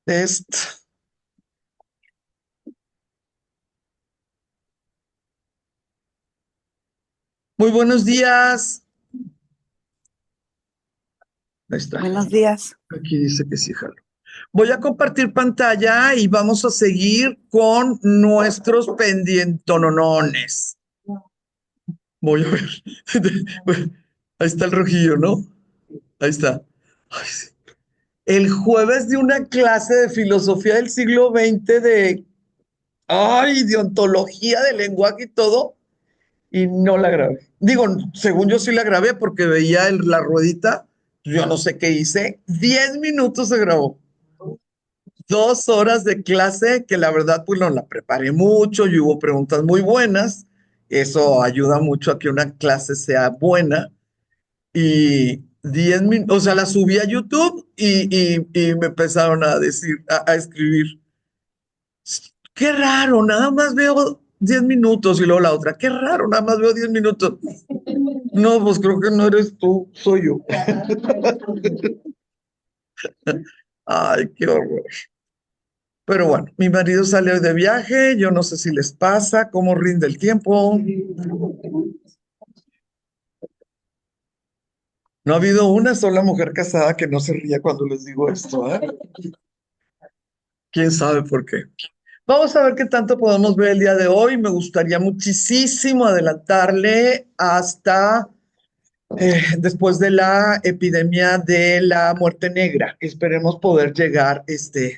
Test. Muy buenos días. Ahí está. Buenos días. Aquí dice que sí, jalo. Voy a compartir pantalla y vamos a seguir con nuestros pendientononones. Voy a ver. Ahí está el rojillo, ¿no? Ahí está. Ay, sí. El jueves de una clase de filosofía del siglo XX de ontología del lenguaje y todo, y no la grabé. Digo, según yo sí la grabé porque veía la ruedita, yo no sé qué hice. 10 minutos se grabó. 2 horas de clase que la verdad pues no la preparé mucho y hubo preguntas muy buenas. Eso ayuda mucho a que una clase sea buena. Y 10 minutos, o sea, la subí a YouTube y me empezaron a decir, a escribir. Qué raro, nada más veo 10 minutos y luego la otra, qué raro, nada más veo 10 minutos. No, pues creo que no eres tú, soy yo. Ay, qué horror. Pero bueno, mi marido sale hoy de viaje, yo no sé si les pasa, cómo rinde el tiempo. No ha habido una sola mujer casada que no se ría cuando les digo esto, ¿eh? ¿Quién sabe por qué? Vamos a ver qué tanto podemos ver el día de hoy. Me gustaría muchísimo adelantarle hasta después de la epidemia de la muerte negra. Esperemos poder llegar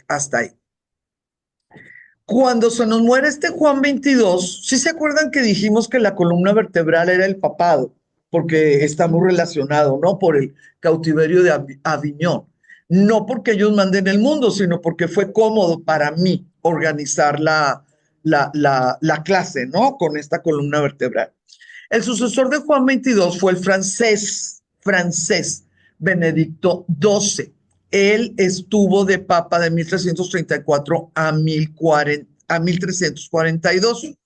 hasta ahí. Cuando se nos muere este Juan 22, ¿sí se acuerdan que dijimos que la columna vertebral era el papado? Porque está muy relacionado, ¿no? Por el cautiverio de Aviñón. No porque ellos manden el mundo, sino porque fue cómodo para mí organizar la clase, ¿no? Con esta columna vertebral. El sucesor de Juan 22 fue el francés Benedicto XII. Él estuvo de papa de 1334 a 1342.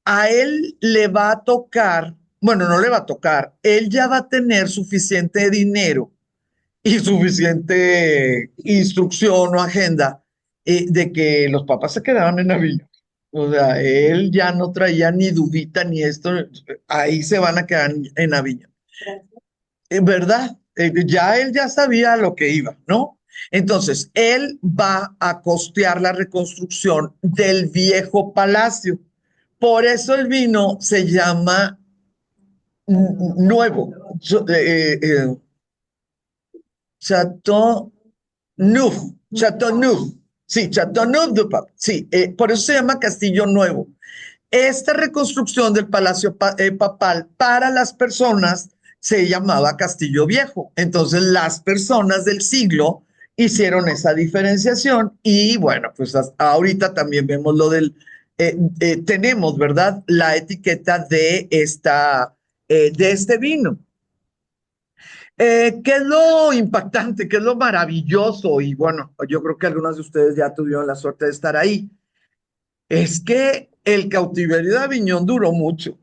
A él le va a tocar, bueno, no le va a tocar, él ya va a tener suficiente dinero y suficiente instrucción o agenda de que los papas se quedaban en Avila. O sea, él ya no traía ni dudita ni esto, ahí se van a quedar en Avila. En verdad, ya él ya sabía a lo que iba, ¿no? Entonces, él va a costear la reconstrucción del viejo palacio. Por eso el vino se llama nuevo. Chateau Neuf, Chateau Neuf. Sí, Chateau Neuf du Pape. Sí, por eso se llama Castillo Nuevo. Esta reconstrucción del Palacio Papal para las personas se llamaba Castillo Viejo. Entonces las personas del siglo hicieron esa diferenciación y bueno, pues ahorita también vemos tenemos, ¿verdad? La etiqueta de este vino. ¿Qué es lo impactante? ¿Qué es lo maravilloso? Y bueno, yo creo que algunos de ustedes ya tuvieron la suerte de estar ahí. Es que el cautiverio de Aviñón duró mucho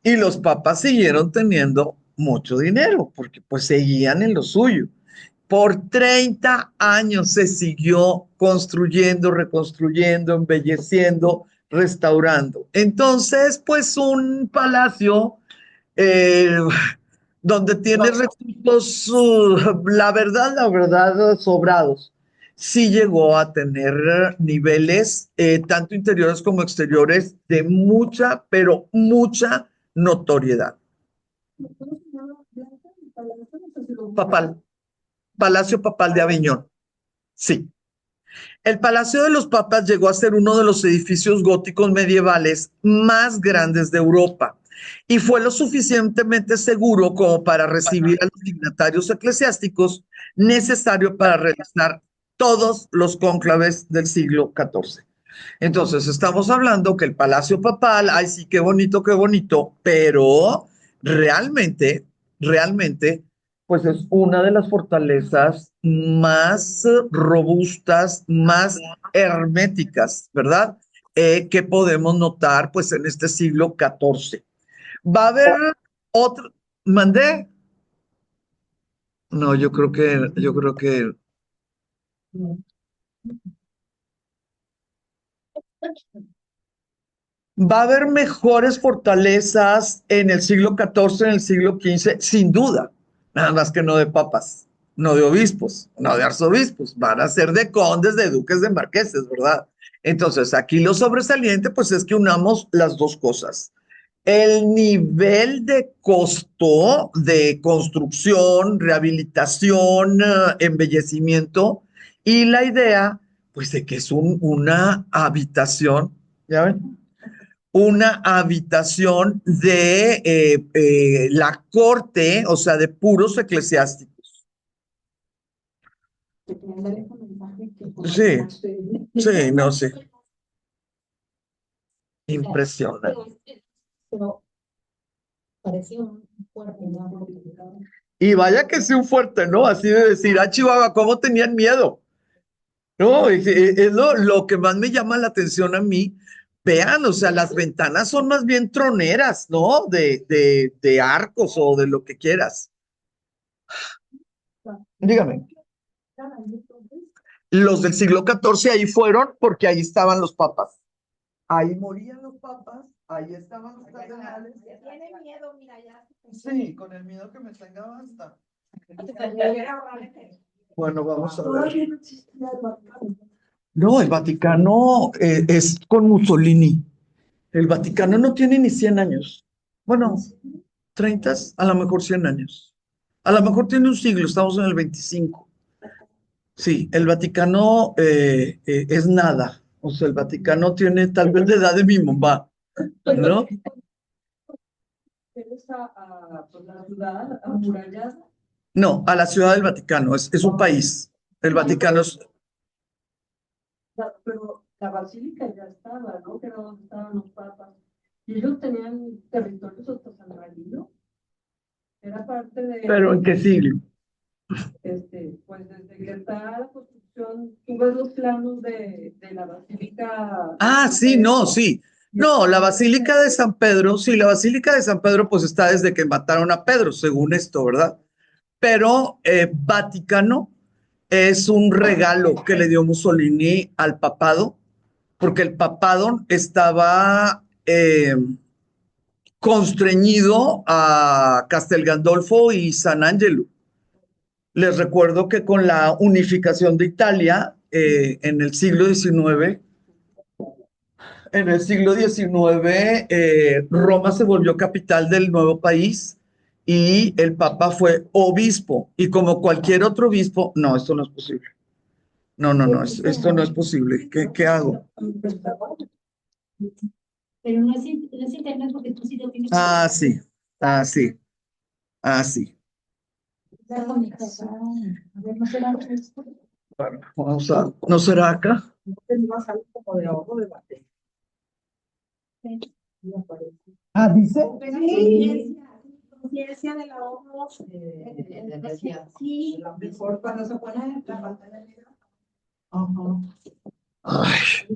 y los papas siguieron teniendo mucho dinero porque pues seguían en lo suyo. Por 30 años se siguió construyendo, reconstruyendo, embelleciendo, restaurando. Entonces, pues un palacio eh, donde tiene recursos, la verdad, sobrados. Sí llegó a tener niveles, tanto interiores como exteriores, de mucha, pero mucha notoriedad. Papal, Palacio Papal de Aviñón. Sí. El Palacio de los Papas llegó a ser uno de los edificios góticos medievales más grandes de Europa y fue lo suficientemente seguro como para recibir a los dignatarios eclesiásticos necesario para realizar todos los cónclaves del siglo XIV. Entonces, estamos hablando que el Palacio Papal, ay sí, qué bonito, pero realmente, pues es una de las fortalezas más robustas, más herméticas, ¿verdad? Que podemos notar, pues, en este siglo XIV. Va a haber otro. ¿Mandé? No, yo creo que va a haber mejores fortalezas en el siglo XIV, en el siglo XV, sin duda. Nada más que no de papas, no de obispos, no de arzobispos. Van a ser de condes, de duques, de marqueses, ¿verdad? Entonces, aquí lo sobresaliente, pues es que unamos las dos cosas. El nivel de costo de construcción, rehabilitación, embellecimiento y la idea, pues de que es una habitación, ¿ya ven? Una habitación de la corte, o sea, de puros eclesiásticos. Sí, sí, no sé, impresionante. Y vaya que sí un fuerte, ¿no? Así de decir, ah, Chihuahua, ¿cómo tenían miedo? No, es lo que más me llama la atención a mí. Vean, o sea, las ventanas son más bien troneras, ¿no? De arcos o de lo que quieras. Dígame. Los del siglo XIV ahí fueron porque ahí estaban los papas. Ahí morían los papas, ahí estaban los cardenales. Tiene miedo, mira ya. Sí, con el miedo que me tenga basta. Bueno, vamos a ver. No, el Vaticano es con Mussolini. El Vaticano no tiene ni 100 años. Bueno, 30, a lo mejor 100 años. A lo mejor tiene un siglo, estamos en el 25. Sí, el Vaticano es nada. O sea, el Vaticano tiene tal vez la edad de mi mamá, ¿no? No, a la Ciudad del Vaticano, es un país. El Vaticano es... Pero la basílica ya estaba, ¿no? Que era donde estaban los papas. Y ellos tenían territorios hasta San Marino. Era parte de... ¿Pero en qué siglo? Pues desde que está la construcción, tú ves los planos de la basílica. Ah, sí, no, sí. No, la Basílica de San Pedro, sí, la Basílica de San Pedro pues está desde que mataron a Pedro, según esto, ¿verdad? Pero Vaticano es un regalo que le dio Mussolini al papado, porque el papado estaba constreñido a Castel Gandolfo y San Angelo. Les recuerdo que con la unificación de Italia en el siglo XIX, Roma se volvió capital del nuevo país y el Papa fue obispo. Y como cualquier otro obispo, no, esto no es posible. No, no, no, esto no es posible. ¿Qué hago? Pero no es internet porque tú sí lo tienes. Ah, sí, ah, sí, ah, sí. Bueno, vamos a, ¿no será acá? Ah, dice. Sí. Conciencia de la ONU, de energía. Sí. Mejor cuando se pone la pantalla negra. Ajá. Ay.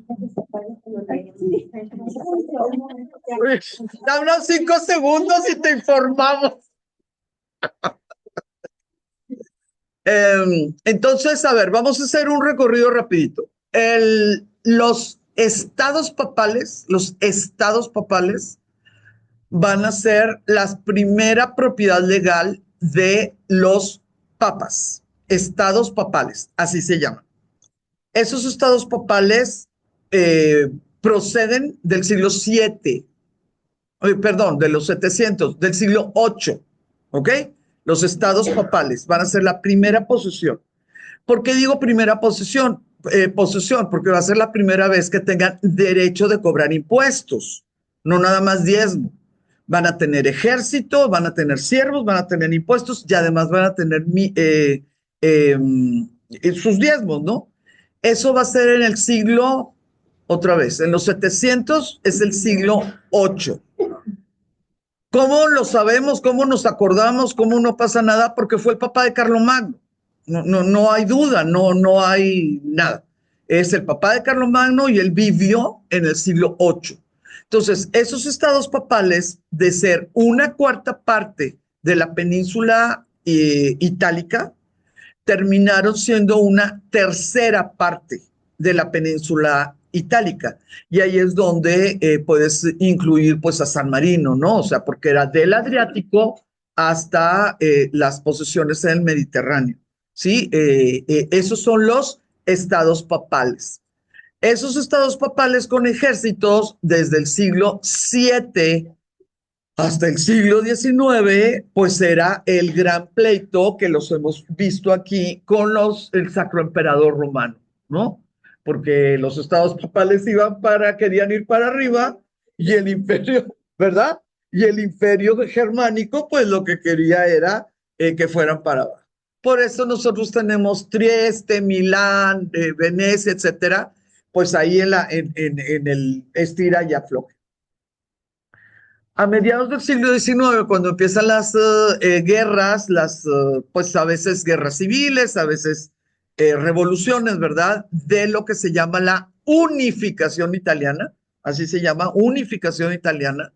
Dame unos 5 segundos y te informamos. Entonces, a ver, vamos a hacer un recorrido rapidito. Los estados papales van a ser la primera propiedad legal de los papas. Estados papales, así se llaman. Esos estados papales proceden del siglo VII, perdón, de los 700, del siglo VIII, ¿ok? Los estados papales van a ser la primera posesión. ¿Por qué digo primera posesión? Posesión, porque va a ser la primera vez que tengan derecho de cobrar impuestos, no nada más diezmo. Van a tener ejército, van a tener siervos, van a tener impuestos y además van a tener eh, sus diezmos, ¿no? Eso va a ser en el siglo, otra vez, en los 700 es el siglo VIII. ¿Cómo lo sabemos? ¿Cómo nos acordamos? ¿Cómo no pasa nada? Porque fue el papá de Carlomagno. No, no, no hay duda, no hay nada. Es el papá de Carlomagno y él vivió en el siglo VIII. Entonces, esos estados papales, de ser una cuarta parte de la península itálica terminaron siendo una tercera parte de la península itálica. Y ahí es donde puedes incluir pues a San Marino, ¿no? O sea, porque era del Adriático hasta las posesiones en el Mediterráneo, ¿sí? Esos son los estados papales. Esos estados papales con ejércitos desde el siglo VII hasta el siglo XIX, pues era el gran pleito que los hemos visto aquí con el Sacro Emperador Romano, ¿no? Porque los estados papales querían ir para arriba y el imperio, ¿verdad? Y el imperio germánico, pues lo que quería era que fueran para abajo. Por eso nosotros tenemos Trieste, Milán, Venecia, etcétera, pues ahí en el estira y afloja. A mediados del siglo XIX, cuando empiezan las guerras, pues a veces guerras civiles, a veces revoluciones, ¿verdad? De lo que se llama la unificación italiana, así se llama, unificación italiana.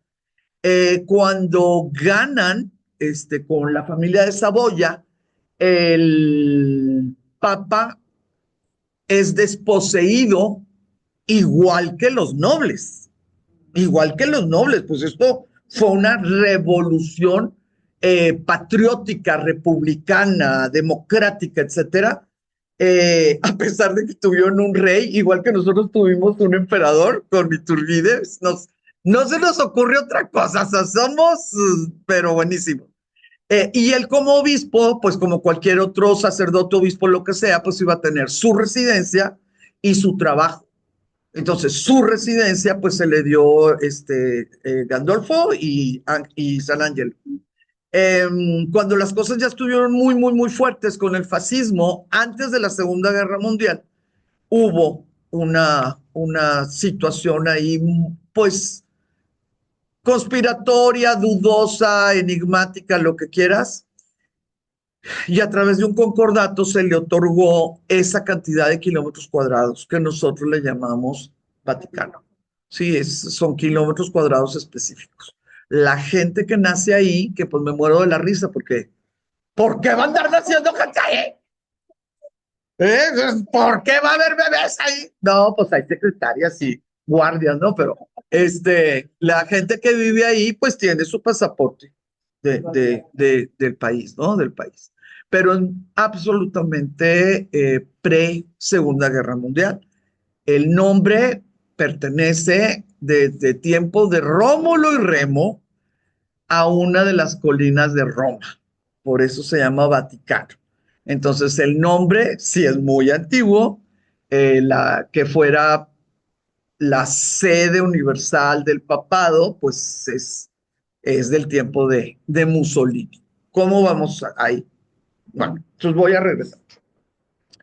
Cuando ganan con la familia de Saboya, el Papa es desposeído igual que los nobles. Igual que los nobles, pues esto fue una revolución patriótica, republicana, democrática, etcétera. A pesar de que tuvieron un rey, igual que nosotros tuvimos un emperador con Iturbide, no se nos ocurre otra cosa, o sea, somos, pero buenísimo. Y él como obispo, pues como cualquier otro sacerdote, obispo, lo que sea, pues iba a tener su residencia y su trabajo. Entonces, su residencia, pues se le dio Gandolfo y San Ángel. Cuando las cosas ya estuvieron muy, muy, muy fuertes con el fascismo, antes de la Segunda Guerra Mundial, hubo una situación ahí, pues, conspiratoria, dudosa, enigmática, lo que quieras, y a través de un concordato se le otorgó esa cantidad de kilómetros cuadrados que nosotros le llamamos Vaticano. Sí, son kilómetros cuadrados específicos. La gente que nace ahí, que pues me muero de la risa porque, ¿por qué va a andar naciendo gente ahí? ¿Por qué va a haber bebés ahí? No, pues hay secretarias y guardias, ¿no? Pero la gente que vive ahí, pues tiene su pasaporte del país, ¿no? Del país. Pero absolutamente pre-Segunda Guerra Mundial. El nombre pertenece desde tiempos de Rómulo y Remo a una de las colinas de Roma. Por eso se llama Vaticano. Entonces el nombre sí es muy antiguo, que fuera la sede universal del papado, pues es del tiempo de Mussolini. ¿Cómo vamos ahí? Bueno, entonces voy a regresar.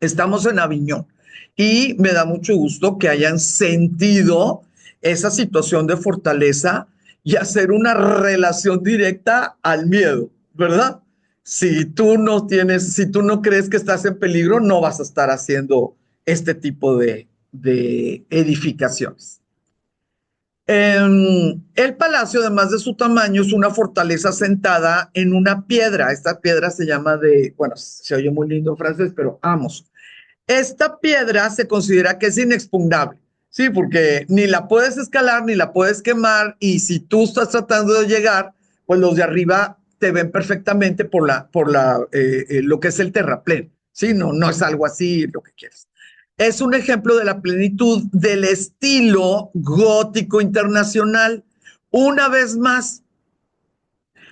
Estamos en Aviñón y me da mucho gusto que hayan sentido esa situación de fortaleza y hacer una relación directa al miedo, ¿verdad? Si tú no crees que estás en peligro, no vas a estar haciendo este tipo de edificaciones. El palacio, además de su tamaño, es una fortaleza sentada en una piedra. Esta piedra se llama bueno, se oye muy lindo en francés, pero Amos. Esta piedra se considera que es inexpugnable, ¿sí? Porque ni la puedes escalar, ni la puedes quemar, y si tú estás tratando de llegar, pues los de arriba te ven perfectamente lo que es el terraplén, ¿sí? No es algo así, lo que quieres. Es un ejemplo de la plenitud del estilo gótico internacional. Una vez más,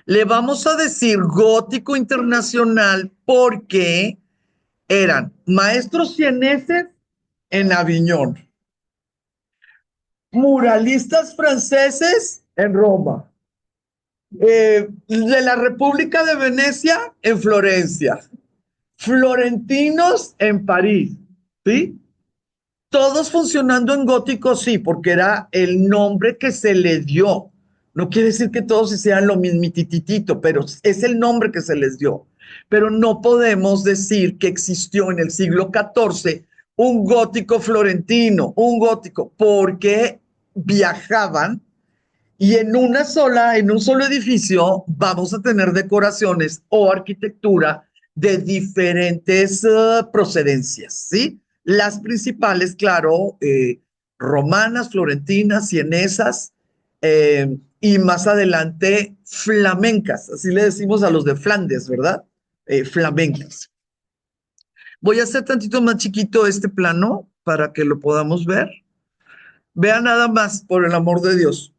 le vamos a decir gótico internacional porque eran maestros cieneses en Aviñón, muralistas franceses en Roma, de la República de Venecia en Florencia, florentinos en París, ¿sí? Todos funcionando en gótico, sí, porque era el nombre que se le dio. No quiere decir que todos sean lo mismititito, pero es el nombre que se les dio. Pero no podemos decir que existió en el siglo XIV un gótico florentino, un gótico, porque viajaban Y en un solo edificio, vamos a tener decoraciones o arquitectura de diferentes procedencias, ¿sí? Las principales, claro, romanas, florentinas, sienesas, y más adelante flamencas, así le decimos a los de Flandes, ¿verdad? Flamencas. Voy a hacer tantito más chiquito este plano para que lo podamos ver. Vea nada más, por el amor de Dios.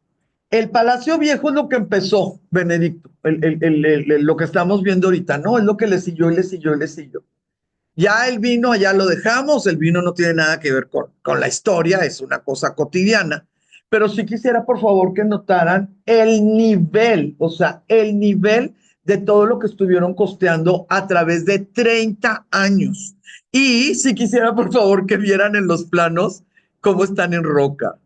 El Palacio Viejo es lo que empezó, Benedicto, lo que estamos viendo ahorita, ¿no? Es lo que le siguió y le siguió y le siguió. Ya el vino, allá lo dejamos, el vino no tiene nada que ver con la historia, es una cosa cotidiana, pero sí quisiera, por favor, que notaran el nivel, o sea, el nivel de todo lo que estuvieron costeando a través de 30 años. Y sí quisiera, por favor, que vieran en los planos cómo están en roca.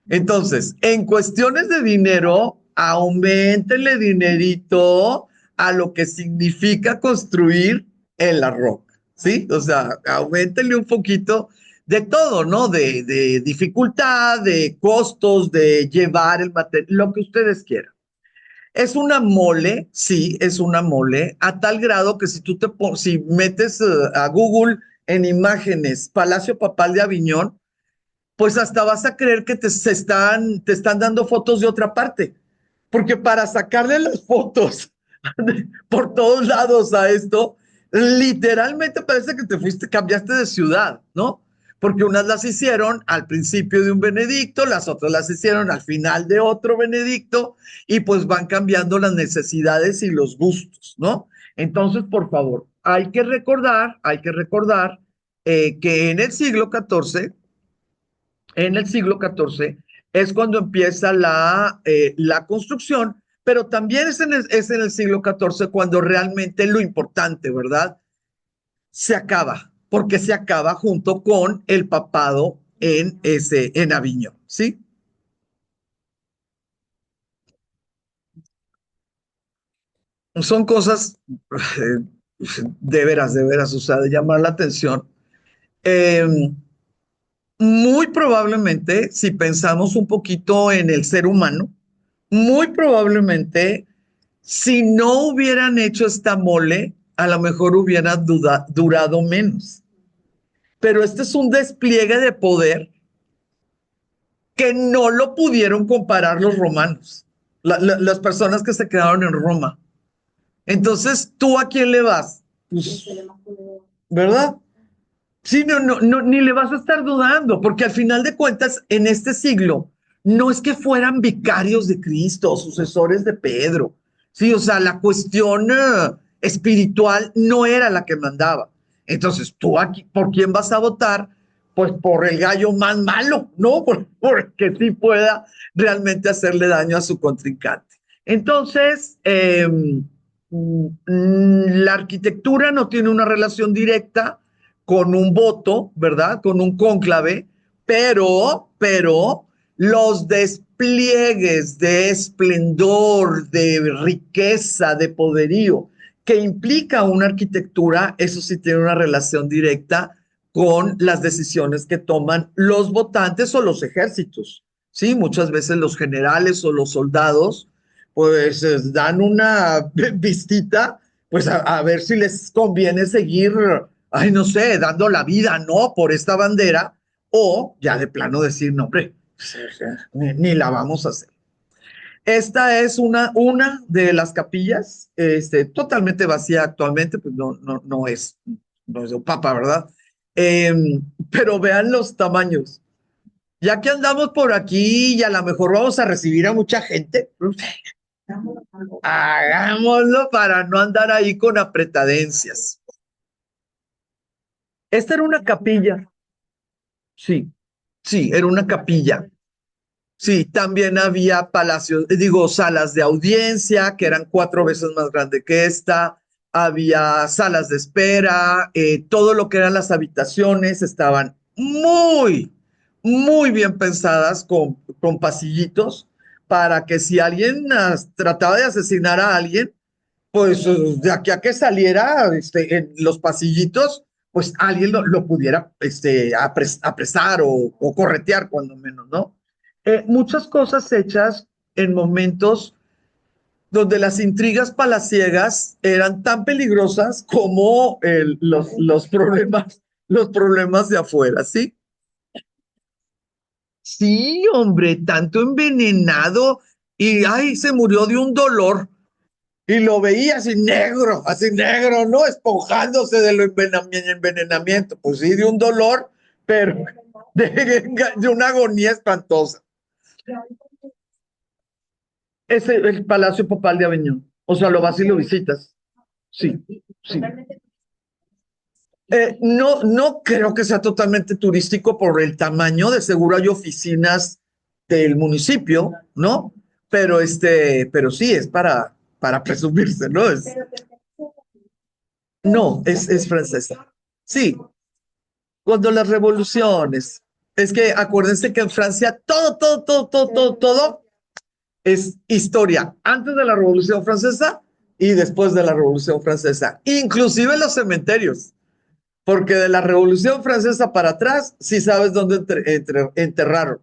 Entonces, en cuestiones de dinero, aumentenle dinerito a lo que significa construir en la roca, ¿sí? O sea, aumentenle un poquito de todo, ¿no? De dificultad, de costos, de llevar el material, lo que ustedes quieran. Es una mole, sí, es una mole, a tal grado que si metes a Google en imágenes Palacio Papal de Aviñón, pues hasta vas a creer que te están dando fotos de otra parte, porque para sacarle las fotos por todos lados a esto, literalmente parece que te fuiste, cambiaste de ciudad, ¿no? Porque unas las hicieron al principio de un Benedicto, las otras las hicieron al final de otro Benedicto, y pues van cambiando las necesidades y los gustos, ¿no? Entonces, por favor, hay que recordar que en el siglo XIV es cuando empieza la construcción, pero también es en el siglo XIV cuando realmente lo importante, ¿verdad? Se acaba, porque se acaba junto con el papado en Aviñón, ¿sí? Son cosas de veras, o sea, de llamar la atención. Eh, Muy probablemente, si pensamos un poquito en el ser humano, muy probablemente, si no hubieran hecho esta mole, a lo mejor hubiera durado menos. Pero este es un despliegue de poder que no lo pudieron comparar los romanos, las personas que se quedaron en Roma. Entonces, ¿tú a quién le vas? Pues, ¿verdad? Sí, ni le vas a estar dudando, porque al final de cuentas, en este siglo, no es que fueran vicarios de Cristo, sucesores de Pedro. Sí, o sea, la cuestión espiritual no era la que mandaba. Entonces, tú aquí, ¿por quién vas a votar? Pues por el gallo más malo, ¿no? Porque sí pueda realmente hacerle daño a su contrincante. Entonces, la arquitectura no tiene una relación directa con un voto, ¿verdad? Con un cónclave, pero los despliegues de esplendor, de riqueza, de poderío que implica una arquitectura, eso sí tiene una relación directa con las decisiones que toman los votantes o los ejércitos. Sí, muchas veces los generales o los soldados pues dan una visita pues a ver si les conviene seguir, ay, no sé, dando la vida, ¿no? Por esta bandera, o ya de plano decir, no, hombre, ni la vamos a hacer. Esta es una de las capillas, totalmente vacía actualmente, pues no es de un papa, ¿verdad? Eh, pero vean los tamaños. Ya que andamos por aquí y a lo mejor vamos a recibir a mucha gente, hagámoslo para no andar ahí con apretadencias. Esta era una capilla, sí, sí, era una capilla. Sí, también había palacios, digo, salas de audiencia, que eran 4 veces más grande que esta. Había salas de espera, todo lo que eran las habitaciones estaban muy bien pensadas con pasillitos para que si alguien trataba de asesinar a alguien, pues de aquí a que saliera en los pasillitos, pues alguien lo pudiera apresar o corretear, cuando menos, ¿no? Muchas cosas hechas en momentos donde las intrigas palaciegas eran tan peligrosas como los problemas de afuera, ¿sí? Sí, hombre, tanto envenenado y ay, se murió de un dolor y lo veía así negro, ¿no? Esponjándose del envenenamiento. Pues sí, de un dolor, pero de una agonía espantosa. Es el Palacio Papal de Aviñón. O sea, lo vas y lo visitas. Sí, sí. No, no creo que sea totalmente turístico por el tamaño. De seguro hay oficinas del municipio, ¿no? Pero sí, es para presumirse, ¿no? No, es francesa. Sí, cuando las revoluciones. Es que acuérdense que en Francia todo es historia. Antes de la Revolución Francesa y después de la Revolución Francesa. Inclusive los cementerios. Porque de la Revolución Francesa para atrás, sí sabes dónde enterraron.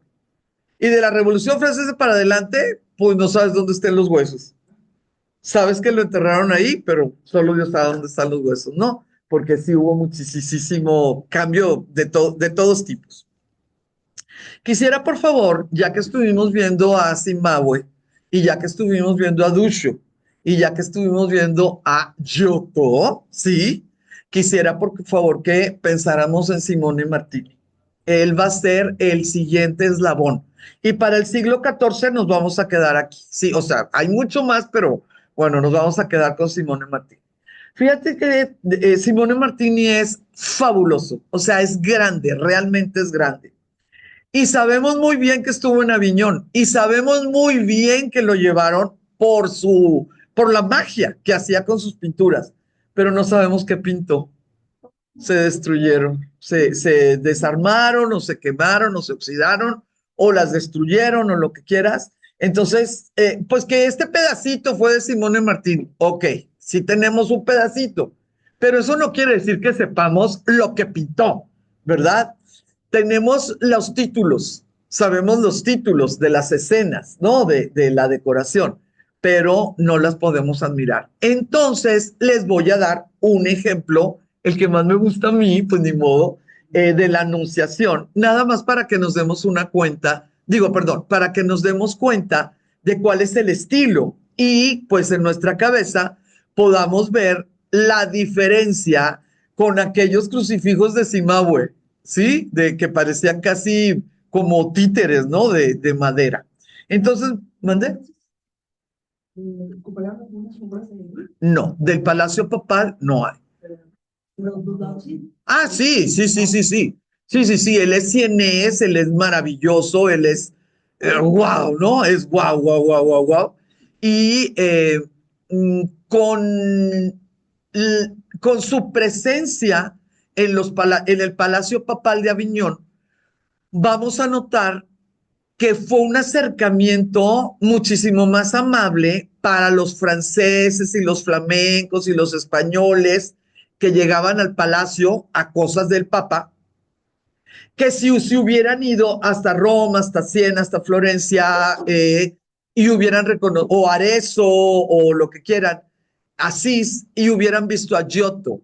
Y de la Revolución Francesa para adelante, pues no sabes dónde estén los huesos. Sabes que lo enterraron ahí, pero solo Dios sabe dónde están los huesos, ¿no? Porque sí hubo muchísimo cambio de todos tipos. Quisiera, por favor, ya que estuvimos viendo a Zimbabue y ya que estuvimos viendo a Dusho y ya que estuvimos viendo a Yoko, ¿sí? Quisiera, por favor, que pensáramos en Simone Martini. Él va a ser el siguiente eslabón. Y para el siglo XIV nos vamos a quedar aquí. Sí, o sea, hay mucho más, pero bueno, nos vamos a quedar con Simone Martini. Fíjate que Simone Martini es fabuloso, o sea, es grande, realmente es grande. Y sabemos muy bien que estuvo en Aviñón y sabemos muy bien que lo llevaron por la magia que hacía con sus pinturas, pero no sabemos qué pintó. Se destruyeron, se desarmaron o se quemaron o se oxidaron o las destruyeron o lo que quieras. Entonces, pues que este pedacito fue de Simone Martín. Ok, sí tenemos un pedacito, pero eso no quiere decir que sepamos lo que pintó, ¿verdad? Tenemos los títulos, sabemos los títulos de las escenas, ¿no? De la decoración, pero no las podemos admirar. Entonces, les voy a dar un ejemplo, el que más me gusta a mí, pues ni modo, de la Anunciación, nada más para que nos demos una cuenta, digo, perdón, para que nos demos cuenta de cuál es el estilo y pues en nuestra cabeza podamos ver la diferencia con aquellos crucifijos de Zimbabue, ¿sí? De que parecían casi como títeres, ¿no? De madera. Entonces, ¿mandé? No, del Palacio Papal no hay. Ah, sí, sí, sí, sí, sí. Sí, sí, sí, él es cienés, él es maravilloso, él es wow, ¿no? Es wow, wow, wow, wow, wow. Y mm, con, con su presencia en el Palacio Papal de Aviñón, vamos a notar que fue un acercamiento muchísimo más amable para los franceses y los flamencos y los españoles que llegaban al palacio a cosas del Papa, que si hubieran ido hasta Roma, hasta Siena, hasta Florencia, y hubieran reconocido, o Arezzo, o lo que quieran, Asís, y hubieran visto a Giotto.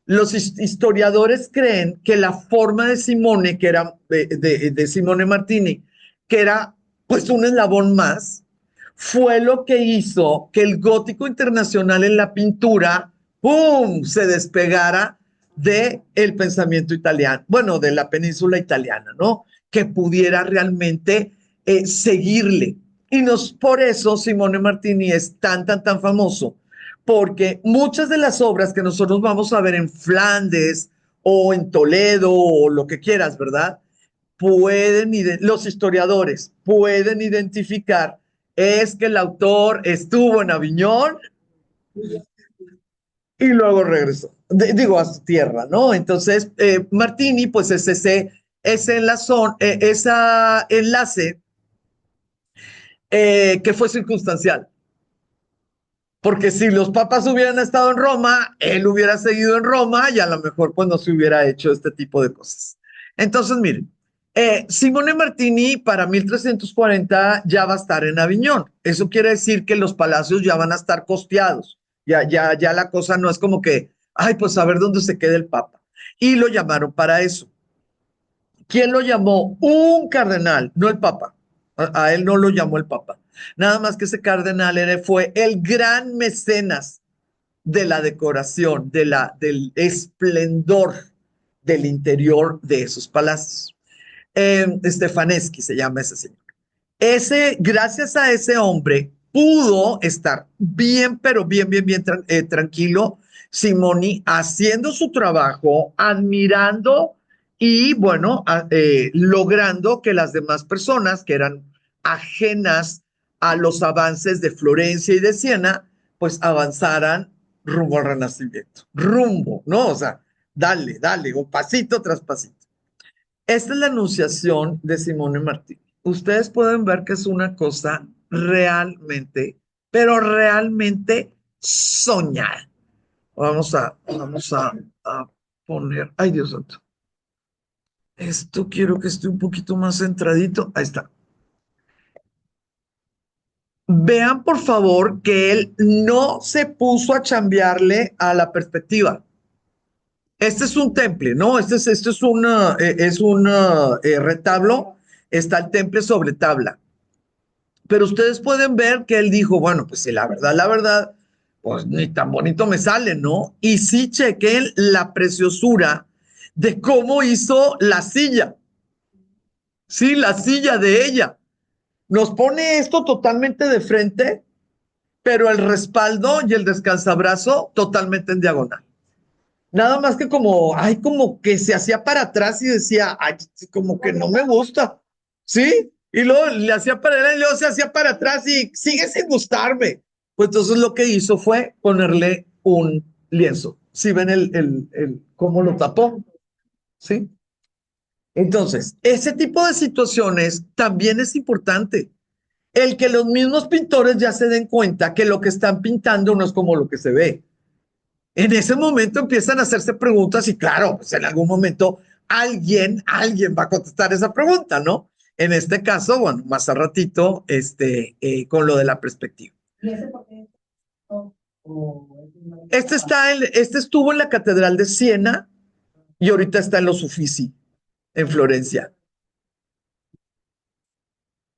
Los historiadores creen que la forma de Simone, que era de Simone Martini, que era pues un eslabón más, fue lo que hizo que el gótico internacional en la pintura, ¡pum!, se despegara del pensamiento italiano, bueno, de la península italiana, ¿no? Que pudiera realmente seguirle. Y por eso Simone Martini es tan famoso, porque muchas de las obras que nosotros vamos a ver en Flandes o en Toledo o lo que quieras, ¿verdad? Los historiadores pueden identificar es que el autor estuvo en Aviñón y luego regresó, digo, a su tierra, ¿no? Entonces, Martini, pues es ese enlace que fue circunstancial. Porque si los papas hubieran estado en Roma, él hubiera seguido en Roma y a lo mejor pues no se hubiera hecho este tipo de cosas. Entonces, miren, Simone Martini para 1340 ya va a estar en Aviñón. Eso quiere decir que los palacios ya van a estar costeados. Ya la cosa no es como que, ay, pues a ver dónde se queda el Papa. Y lo llamaron para eso. ¿Quién lo llamó? Un cardenal, no el Papa. A él no lo llamó el Papa. Nada más que ese cardenal fue el gran mecenas de la decoración, del esplendor del interior de esos palacios. Stefaneschi se llama ese señor. Gracias a ese hombre, pudo estar bien, pero bien tranquilo Simoni haciendo su trabajo, admirando y, bueno, logrando que las demás personas que eran ajenas a los avances de Florencia y de Siena, pues avanzaran rumbo al Renacimiento. Rumbo, ¿no? O sea, dale, un pasito tras pasito. Esta es la anunciación de Simone Martí. Ustedes pueden ver que es una cosa realmente, pero realmente soñada. Vamos a poner, ay Dios santo, esto quiero que esté un poquito más centradito. Ahí está. Vean por favor que él no se puso a chambearle a la perspectiva. Este es un temple, ¿no? Este es un retablo. Está el temple sobre tabla. Pero ustedes pueden ver que él dijo, bueno, pues sí, la verdad, pues ni tan bonito me sale, ¿no? Y sí chequen la preciosura de cómo hizo la silla. Sí, la silla de ella. Nos pone esto totalmente de frente, pero el respaldo y el descansabrazo totalmente en diagonal. Nada más que como, ay, como que se hacía para atrás y decía, ay, como que no me gusta, ¿sí? Y luego le hacía para adelante y luego se hacía para atrás y sigue sin gustarme. Pues entonces lo que hizo fue ponerle un lienzo. ¿Sí ven cómo lo tapó? ¿Sí? Entonces, ese tipo de situaciones también es importante. El que los mismos pintores ya se den cuenta que lo que están pintando no es como lo que se ve. En ese momento empiezan a hacerse preguntas y claro, pues en algún momento alguien va a contestar esa pregunta, ¿no? En este caso, bueno, más al ratito, con lo de la perspectiva. Este estuvo en la Catedral de Siena y ahorita está en los Uffizi, en Florencia.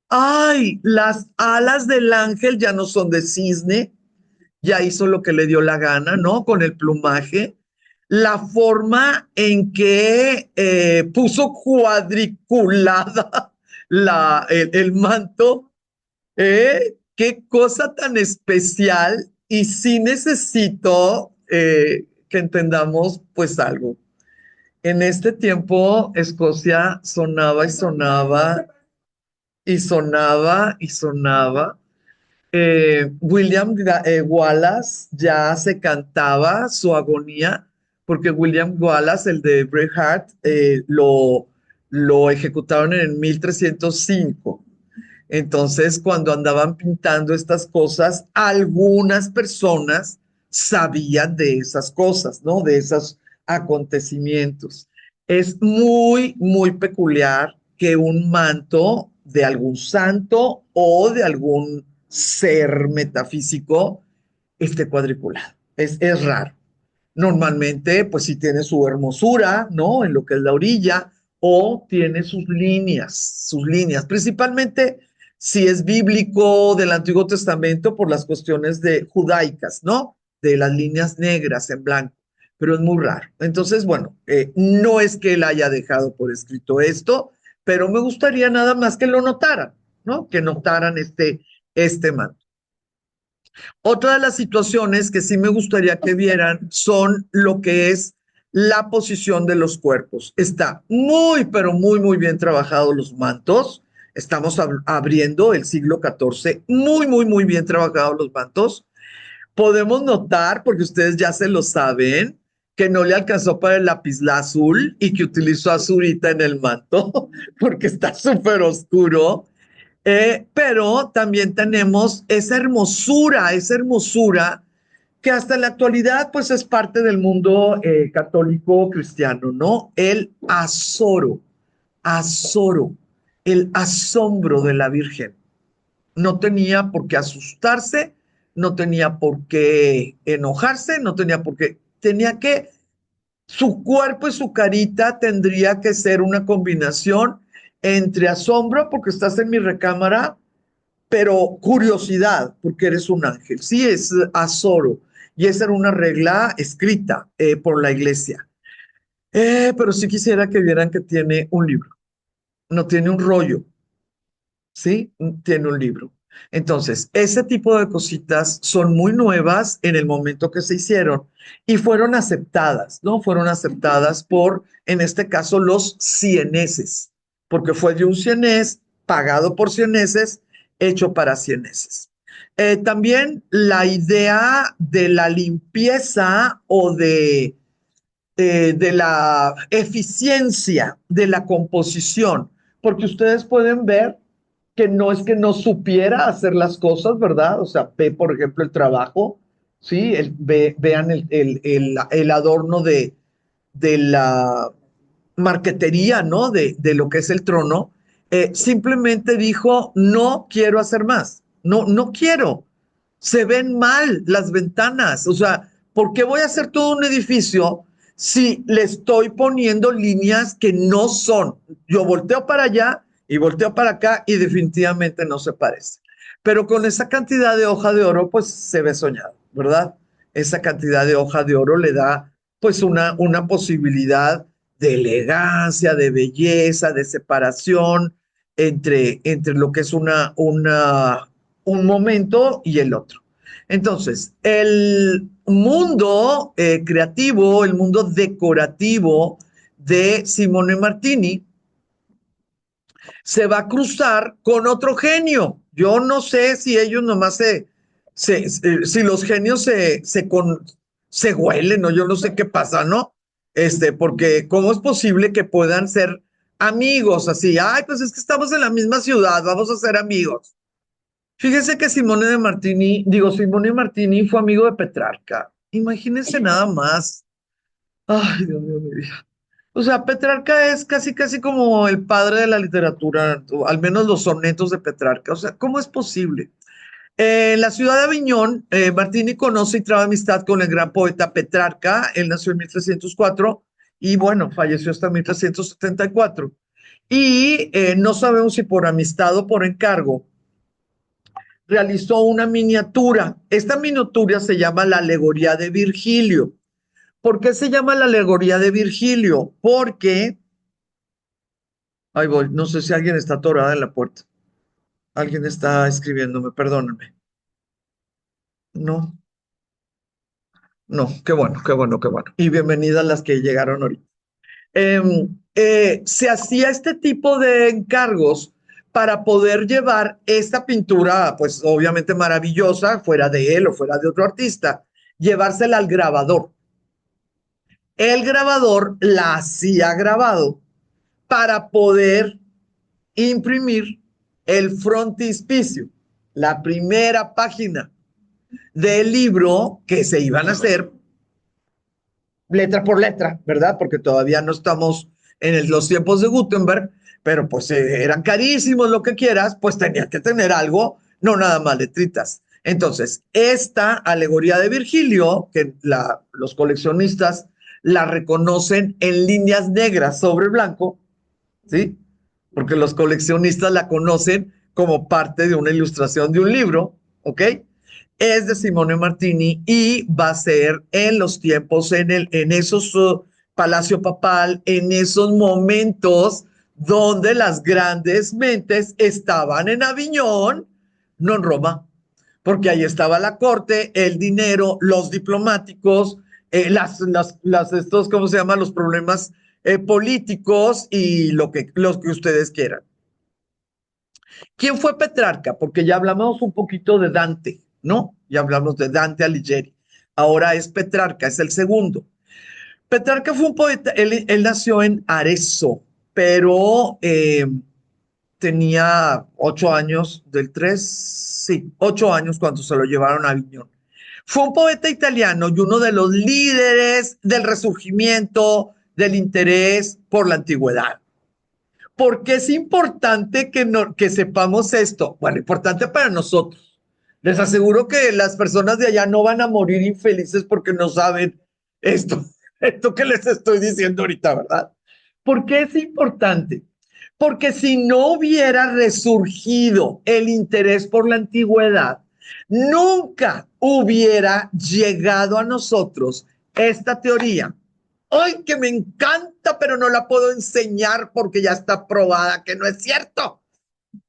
Ay, las alas del ángel ya no son de cisne, ya hizo lo que le dio la gana, ¿no? Con el plumaje. La forma en que puso cuadriculada el manto, qué cosa tan especial. Y sí necesito que entendamos pues algo. En este tiempo, Escocia sonaba y sonaba y sonaba y sonaba. William Wallace ya se cantaba su agonía, porque William Wallace, el de Braveheart, lo ejecutaron en el 1305. Entonces, cuando andaban pintando estas cosas, algunas personas sabían de esas cosas, ¿no? De esos acontecimientos. Es muy peculiar que un manto de algún santo o de algún ser metafísico esté cuadriculado. Es raro. Normalmente, pues sí tiene su hermosura, ¿no? En lo que es la orilla, o tiene sus líneas, principalmente si es bíblico del Antiguo Testamento por las cuestiones de judaicas, ¿no? De las líneas negras en blanco, pero es muy raro. Entonces, bueno, no es que él haya dejado por escrito esto, pero me gustaría nada más que lo notaran, ¿no? Que notaran este manto. Otra de las situaciones que sí me gustaría que vieran son lo que es la posición de los cuerpos. Está pero muy bien trabajados los mantos. Estamos abriendo el siglo XIV, muy bien trabajados los mantos. Podemos notar, porque ustedes ya se lo saben, que no le alcanzó para el lapislázuli y que utilizó azurita en el manto, porque está súper oscuro. Pero también tenemos esa hermosura que hasta en la actualidad pues es parte del mundo católico cristiano, ¿no? El azoro. azoro, el asombro de la Virgen. No tenía por qué asustarse, no tenía por qué enojarse, no tenía por qué, tenía que, su cuerpo y su carita tendría que ser una combinación entre asombro porque estás en mi recámara, pero curiosidad porque eres un ángel. Sí, es azoro. Y esa era una regla escrita por la iglesia. Pero sí quisiera que vieran que tiene un libro, no tiene un rollo, ¿sí? Tiene un libro. Entonces, ese tipo de cositas son muy nuevas en el momento que se hicieron y fueron aceptadas, ¿no? Fueron aceptadas por, en este caso, los cieneses, porque fue de un cienés, pagado por cieneses, hecho para cieneses. También la idea de la limpieza o de la eficiencia de la composición, porque ustedes pueden ver que no es que no supiera hacer las cosas, ¿verdad? O sea, ve, por ejemplo, el trabajo, ¿sí? Vean el adorno de la marquetería, ¿no? De lo que es el trono. Simplemente dijo, no quiero hacer más, no, no quiero. Se ven mal las ventanas, o sea, ¿por qué voy a hacer todo un edificio si le estoy poniendo líneas que no son? Yo volteo para allá y volteo para acá y definitivamente no se parece. Pero con esa cantidad de hoja de oro, pues se ve soñado, ¿verdad? Esa cantidad de hoja de oro le da pues una posibilidad de elegancia, de belleza, de separación entre lo que es un momento y el otro. Entonces, el mundo creativo, el mundo decorativo de Simone Martini se va a cruzar con otro genio. Yo no sé si ellos nomás si los genios se huelen, o yo no sé qué pasa, ¿no? Porque ¿cómo es posible que puedan ser amigos así? Ay, pues es que estamos en la misma ciudad, vamos a ser amigos. Fíjese que Simone Martini fue amigo de Petrarca. Imagínense nada más. Ay, Dios mío, mi vida. O sea, Petrarca es casi, casi como el padre de la literatura, o al menos los sonetos de Petrarca. O sea, ¿cómo es posible? En la ciudad de Aviñón, Martini conoce y traba amistad con el gran poeta Petrarca. Él nació en 1304 y bueno, falleció hasta 1374. Y no sabemos si por amistad o por encargo realizó una miniatura. Esta miniatura se llama la Alegoría de Virgilio. ¿Por qué se llama la Alegoría de Virgilio? Porque, ahí voy, no sé si alguien está atorada en la puerta. Alguien está escribiéndome, perdónenme. No, no, qué bueno, qué bueno, qué bueno. Y bienvenidas las que llegaron ahorita. Se hacía este tipo de encargos para poder llevar esta pintura, pues obviamente maravillosa, fuera de él o fuera de otro artista, llevársela al grabador. El grabador la hacía grabado para poder imprimir el frontispicio, la primera página del libro que se iban a hacer letra por letra, ¿verdad? Porque todavía no estamos en los tiempos de Gutenberg, pero pues eran carísimos, lo que quieras, pues tenía que tener algo, no nada más letritas. Entonces, esta alegoría de Virgilio, que los coleccionistas la reconocen en líneas negras sobre blanco, ¿sí? Porque los coleccionistas la conocen como parte de una ilustración de un libro, ¿ok? Es de Simone Martini y va a ser en los tiempos, en esos Palacio Papal, en esos momentos donde las grandes mentes estaban en Aviñón, no en Roma, porque ahí estaba la corte, el dinero, los diplomáticos, estos, ¿cómo se llama? Los problemas políticos y los que ustedes quieran. ¿Quién fue Petrarca? Porque ya hablamos un poquito de Dante, ¿no? Ya hablamos de Dante Alighieri. Ahora es Petrarca, es el segundo. Petrarca fue un poeta, él nació en Arezzo, pero tenía 8 años, del 3, sí, 8 años cuando se lo llevaron a Aviñón. Fue un poeta italiano y uno de los líderes del resurgimiento del interés por la antigüedad. ¿Por qué es importante que sepamos esto? Bueno, importante para nosotros. Les aseguro que las personas de allá no van a morir infelices porque no saben esto, esto que les estoy diciendo ahorita, ¿verdad? ¿Por qué es importante? Porque si no hubiera resurgido el interés por la antigüedad, nunca hubiera llegado a nosotros esta teoría. ¡Ay, que me encanta, pero no la puedo enseñar porque ya está probada que no es cierto!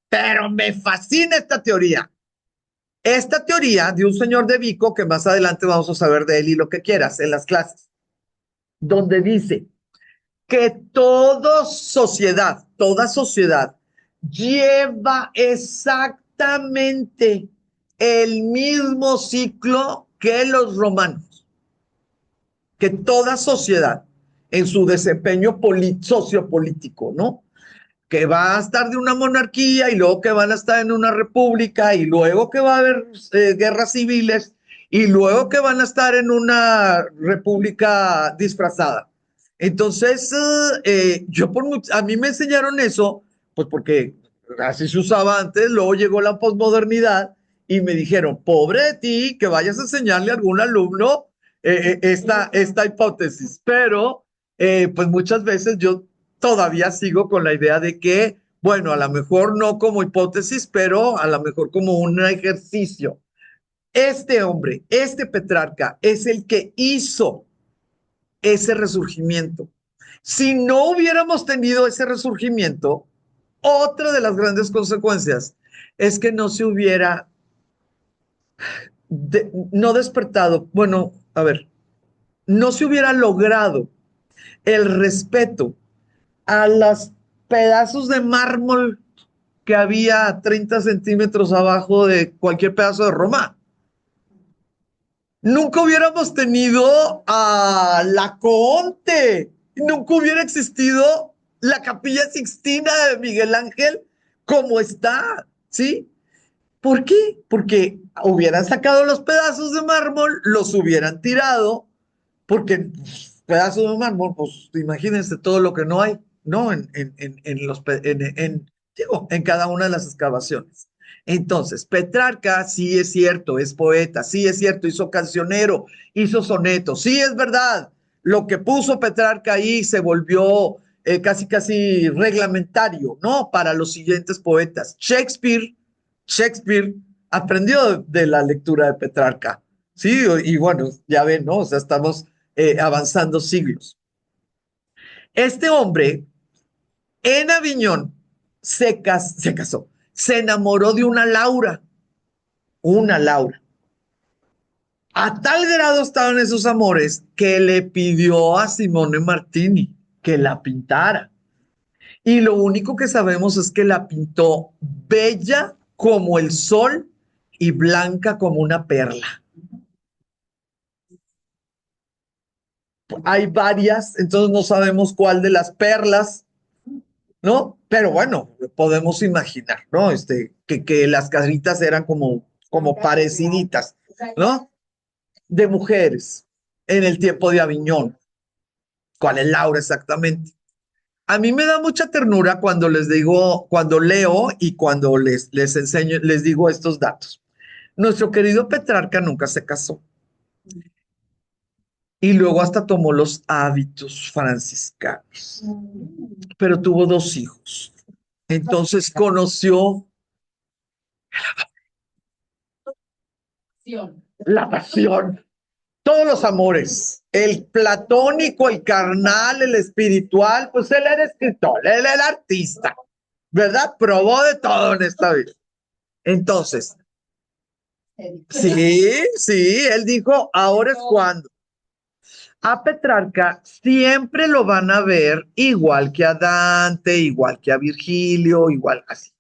Pero me fascina esta teoría. Esta teoría de un señor de Vico, que más adelante vamos a saber de él y lo que quieras en las clases, donde dice que toda sociedad lleva exactamente el mismo ciclo que los romanos, que toda sociedad en su desempeño sociopolítico, ¿no? Que va a estar de una monarquía y luego que van a estar en una república y luego que va a haber guerras civiles y luego que van a estar en una república disfrazada. Entonces, a mí me enseñaron eso, pues porque así se usaba antes, luego llegó la posmodernidad y me dijeron, pobre de ti, que vayas a enseñarle a algún alumno esta hipótesis, pero pues muchas veces yo todavía sigo con la idea de que, bueno, a lo mejor no como hipótesis, pero a lo mejor como un ejercicio. Este hombre, este Petrarca, es el que hizo ese resurgimiento. Si no hubiéramos tenido ese resurgimiento, otra de las grandes consecuencias es que no se hubiera no despertado, bueno, a ver, no se hubiera logrado el respeto a los pedazos de mármol que había 30 centímetros abajo de cualquier pedazo de Roma. Nunca hubiéramos tenido a Laconte, nunca hubiera existido la Capilla Sixtina de Miguel Ángel como está, ¿sí? ¿Por qué? Porque hubieran sacado los pedazos de mármol, los hubieran tirado, porque pedazos de mármol, pues imagínense todo lo que no hay, ¿no? Digo, en cada una de las excavaciones. Entonces, Petrarca sí es cierto, es poeta, sí es cierto, hizo cancionero, hizo sonetos, sí es verdad, lo que puso Petrarca ahí se volvió casi reglamentario, ¿no? Para los siguientes poetas. Shakespeare aprendió de la lectura de Petrarca, ¿sí? Y bueno, ya ven, ¿no? O sea, estamos avanzando siglos. Este hombre en Aviñón se casó, se enamoró de una Laura. A tal grado estaban esos amores que le pidió a Simone Martini que la pintara. Y lo único que sabemos es que la pintó bella como el sol y blanca como una perla. Hay varias, entonces no sabemos cuál de las perlas, ¿no? Pero bueno, podemos imaginar, ¿no? Que las caritas eran como pareciditas, ¿no? De mujeres en el tiempo de Aviñón. ¿Cuál es Laura exactamente? A mí me da mucha ternura cuando les digo, cuando leo y cuando les enseño, les digo estos datos. Nuestro querido Petrarca nunca se casó y luego hasta tomó los hábitos franciscanos, pero tuvo dos hijos. Entonces conoció la pasión, todos los amores, el platónico, el carnal, el espiritual, pues él era escritor, él era artista, ¿verdad? Probó de todo en esta vida. Entonces, sí, él dijo, ahora es cuando. A Petrarca siempre lo van a ver igual que a Dante, igual que a Virgilio, igual así.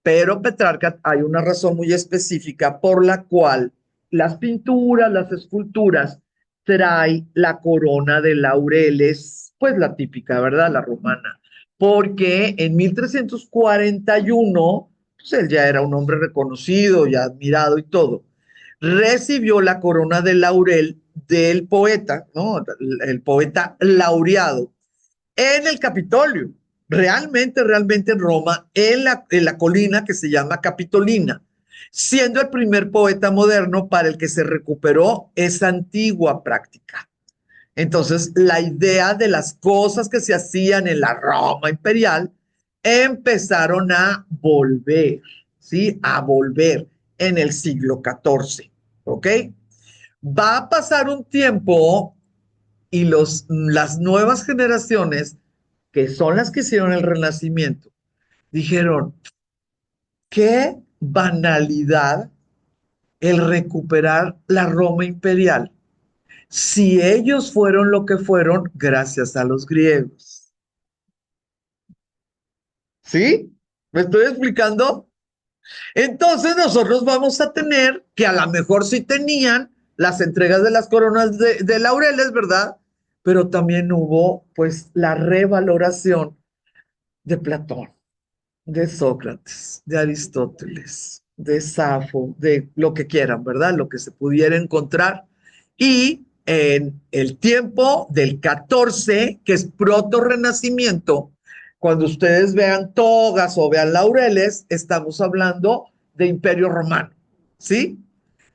Pero Petrarca hay una razón muy específica por la cual las pinturas, las esculturas, trae la corona de laureles, pues la típica, ¿verdad? La romana. Porque en 1341, pues él ya era un hombre reconocido y admirado y todo, recibió la corona de laurel del poeta, ¿no? El poeta laureado en el Capitolio. realmente en Roma, en la colina que se llama Capitolina, siendo el primer poeta moderno para el que se recuperó esa antigua práctica. Entonces, la idea de las cosas que se hacían en la Roma imperial empezaron a volver, ¿sí? A volver en el siglo XIV, ¿ok? Va a pasar un tiempo y las nuevas generaciones, que son las que hicieron el Renacimiento, dijeron, qué banalidad el recuperar la Roma imperial si ellos fueron lo que fueron gracias a los griegos. ¿Sí? ¿Me estoy explicando? Entonces nosotros vamos a tener que a lo mejor sí tenían las entregas de las coronas de laureles, ¿verdad? Pero también hubo pues la revaloración de Platón, de Sócrates, de Aristóteles, de Safo, de lo que quieran, ¿verdad? Lo que se pudiera encontrar. Y en el tiempo del 14, que es proto-renacimiento, cuando ustedes vean togas o vean laureles, estamos hablando de Imperio Romano, ¿sí?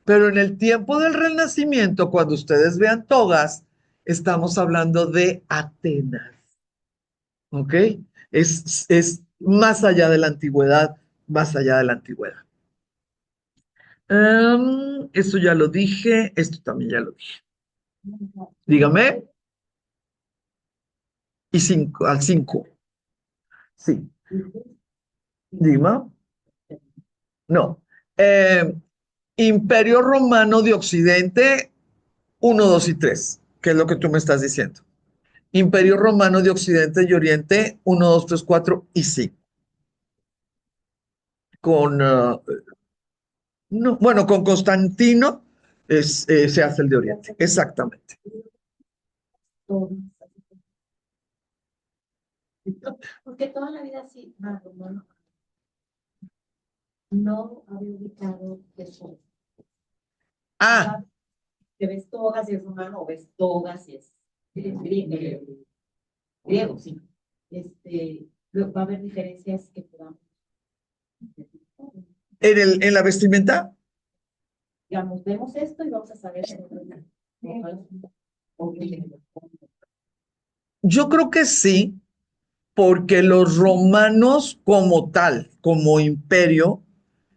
Pero en el tiempo del Renacimiento, cuando ustedes vean togas, estamos hablando de Atenas. ¿Ok? Es más allá de la antigüedad, más allá de la antigüedad. Esto ya lo dije, esto también ya lo dije. Dígame, y cinco, al 5. Sí, Dima. No. Eh, Imperio Romano de Occidente, uno, 2 y 3. ¿Qué es lo que tú me estás diciendo? Imperio Romano de Occidente y Oriente, uno, 2, 3, 4 y 5. Con, no, bueno, con Constantino se hace el de Oriente, exactamente. Porque toda la vida sí, no, no había ubicado eso. Ah, Que ves togas y es romano, o ves togas y es griego, sí. Va a haber diferencias que podamos. en la vestimenta, Digamos, vemos esto y vamos a saber. yo creo que sí, porque los romanos como tal, como imperio,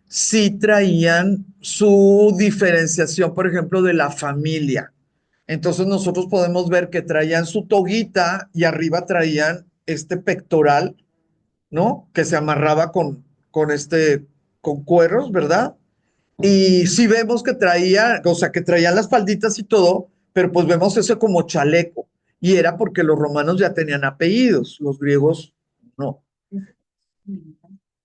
sí traían su diferenciación, por ejemplo, de la familia. Entonces nosotros podemos ver que traían su toguita y arriba traían este pectoral, ¿no? Que se amarraba con cueros, ¿verdad? Y sí vemos que traía, o sea, que traían las falditas y todo, pero pues vemos eso como chaleco. Y era porque los romanos ya tenían apellidos, los griegos no.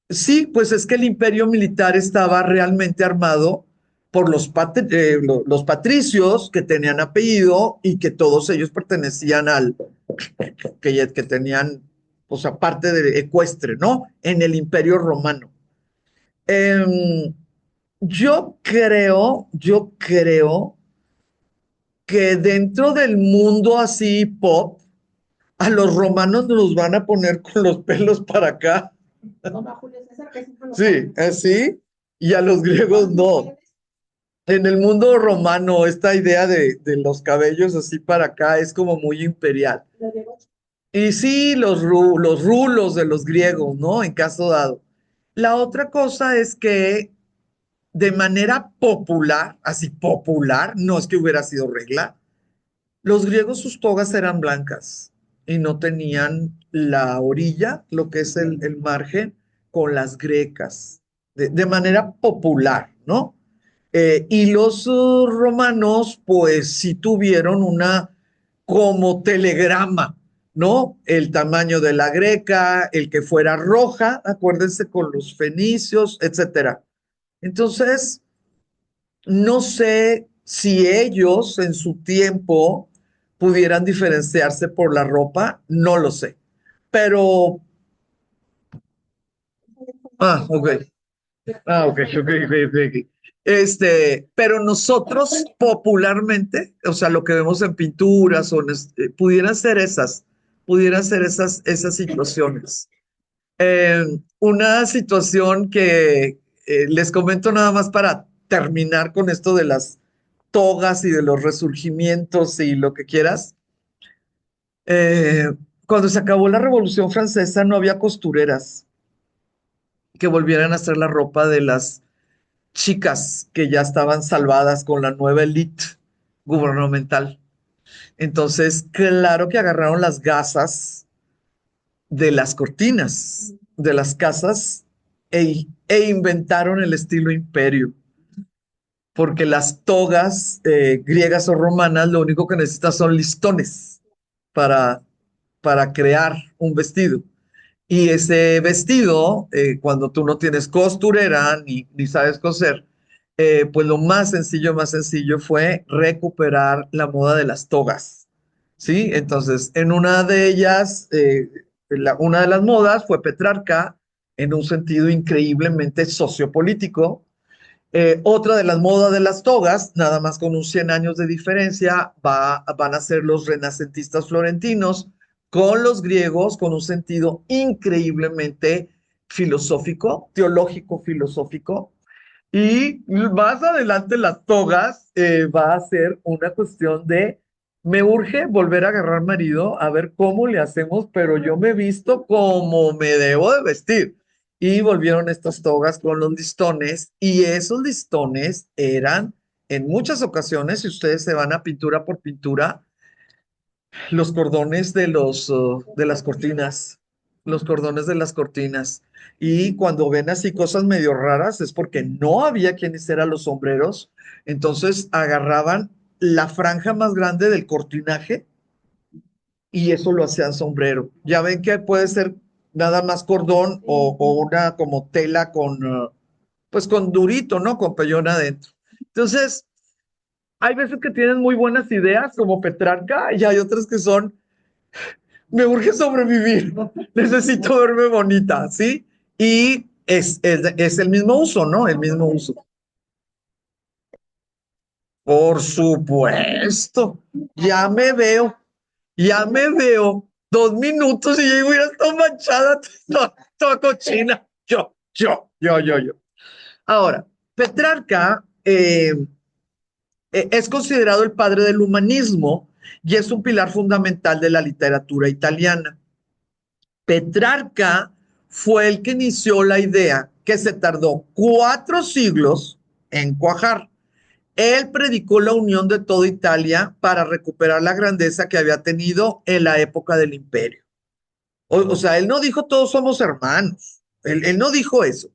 Sí, pues es que el imperio militar estaba realmente armado por los patricios que tenían apellido y que todos ellos pertenecían que tenían, o sea, parte de ecuestre, ¿no? En el imperio romano. Em, yo creo que dentro del mundo así pop, a los romanos nos van a poner con los pelos para acá. Sí, así, y a los griegos no. En el mundo romano, esta idea de los cabellos así para acá es como muy imperial. Y sí, los rulos de los griegos, ¿no? En caso dado. La otra cosa es que de manera popular, así popular, no es que hubiera sido regla, los griegos sus togas eran blancas y no tenían la orilla, lo que es el margen, con las grecas, de manera popular, ¿no? Y los romanos, pues sí tuvieron una como telegrama, ¿no? El tamaño de la greca, el que fuera roja, acuérdense con los fenicios, etcétera. Entonces, no sé si ellos en su tiempo pudieran diferenciarse por la ropa, no lo sé. Pero, ok. Ok. Pero nosotros popularmente, o sea, lo que vemos en pinturas, pudieran ser esas, pudieran ser esas situaciones. Eh, una situación que les comento nada más para terminar con esto de las togas y de los resurgimientos y lo que quieras. Eh, Cuando se acabó la Revolución Francesa no había costureras que volvieran a hacer la ropa de las chicas que ya estaban salvadas con la nueva élite gubernamental. Entonces, claro que agarraron las gasas de las cortinas de las casas e inventaron el estilo imperio, porque las togas griegas o romanas lo único que necesitas son listones para, para crear un vestido. Y ese vestido, cuando tú no tienes costurera ni sabes coser, pues lo más sencillo fue recuperar la moda de las togas, ¿sí? Entonces, en una de ellas, una de las modas fue Petrarca, en un sentido increíblemente sociopolítico. Otra de las modas de las togas, nada más con unos 100 años de diferencia, van a ser los renacentistas florentinos con los griegos, con un sentido increíblemente filosófico, teológico filosófico. Y más adelante las togas va a ser una cuestión de, me urge volver a agarrar marido, a ver cómo le hacemos, pero yo me he visto como me debo de vestir. Y volvieron estas togas con los listones y esos listones eran en muchas ocasiones, si ustedes se van a pintura por pintura, los cordones de las cortinas, los cordones de las cortinas. Y cuando ven así cosas medio raras es porque no había quien hiciera los sombreros, entonces agarraban la franja más grande del cortinaje y eso lo hacían sombrero. Ya ven que puede ser nada más cordón o una como tela con, pues con durito, ¿no? Con pellón adentro. Entonces, hay veces que tienen muy buenas ideas como Petrarca y hay otras que son me urge sobrevivir, necesito verme bonita, ¿sí? Y es el mismo uso, ¿no? El mismo uso. Por supuesto, ya me veo 2 minutos y ya voy a estar manchada, toda cochina. Yo. Ahora, Petrarca es considerado el padre del humanismo y es un pilar fundamental de la literatura italiana. Petrarca fue el que inició la idea que se tardó 4 siglos en cuajar. Él predicó la unión de toda Italia para recuperar la grandeza que había tenido en la época del imperio. O sea, él no dijo todos somos hermanos. Él no dijo eso.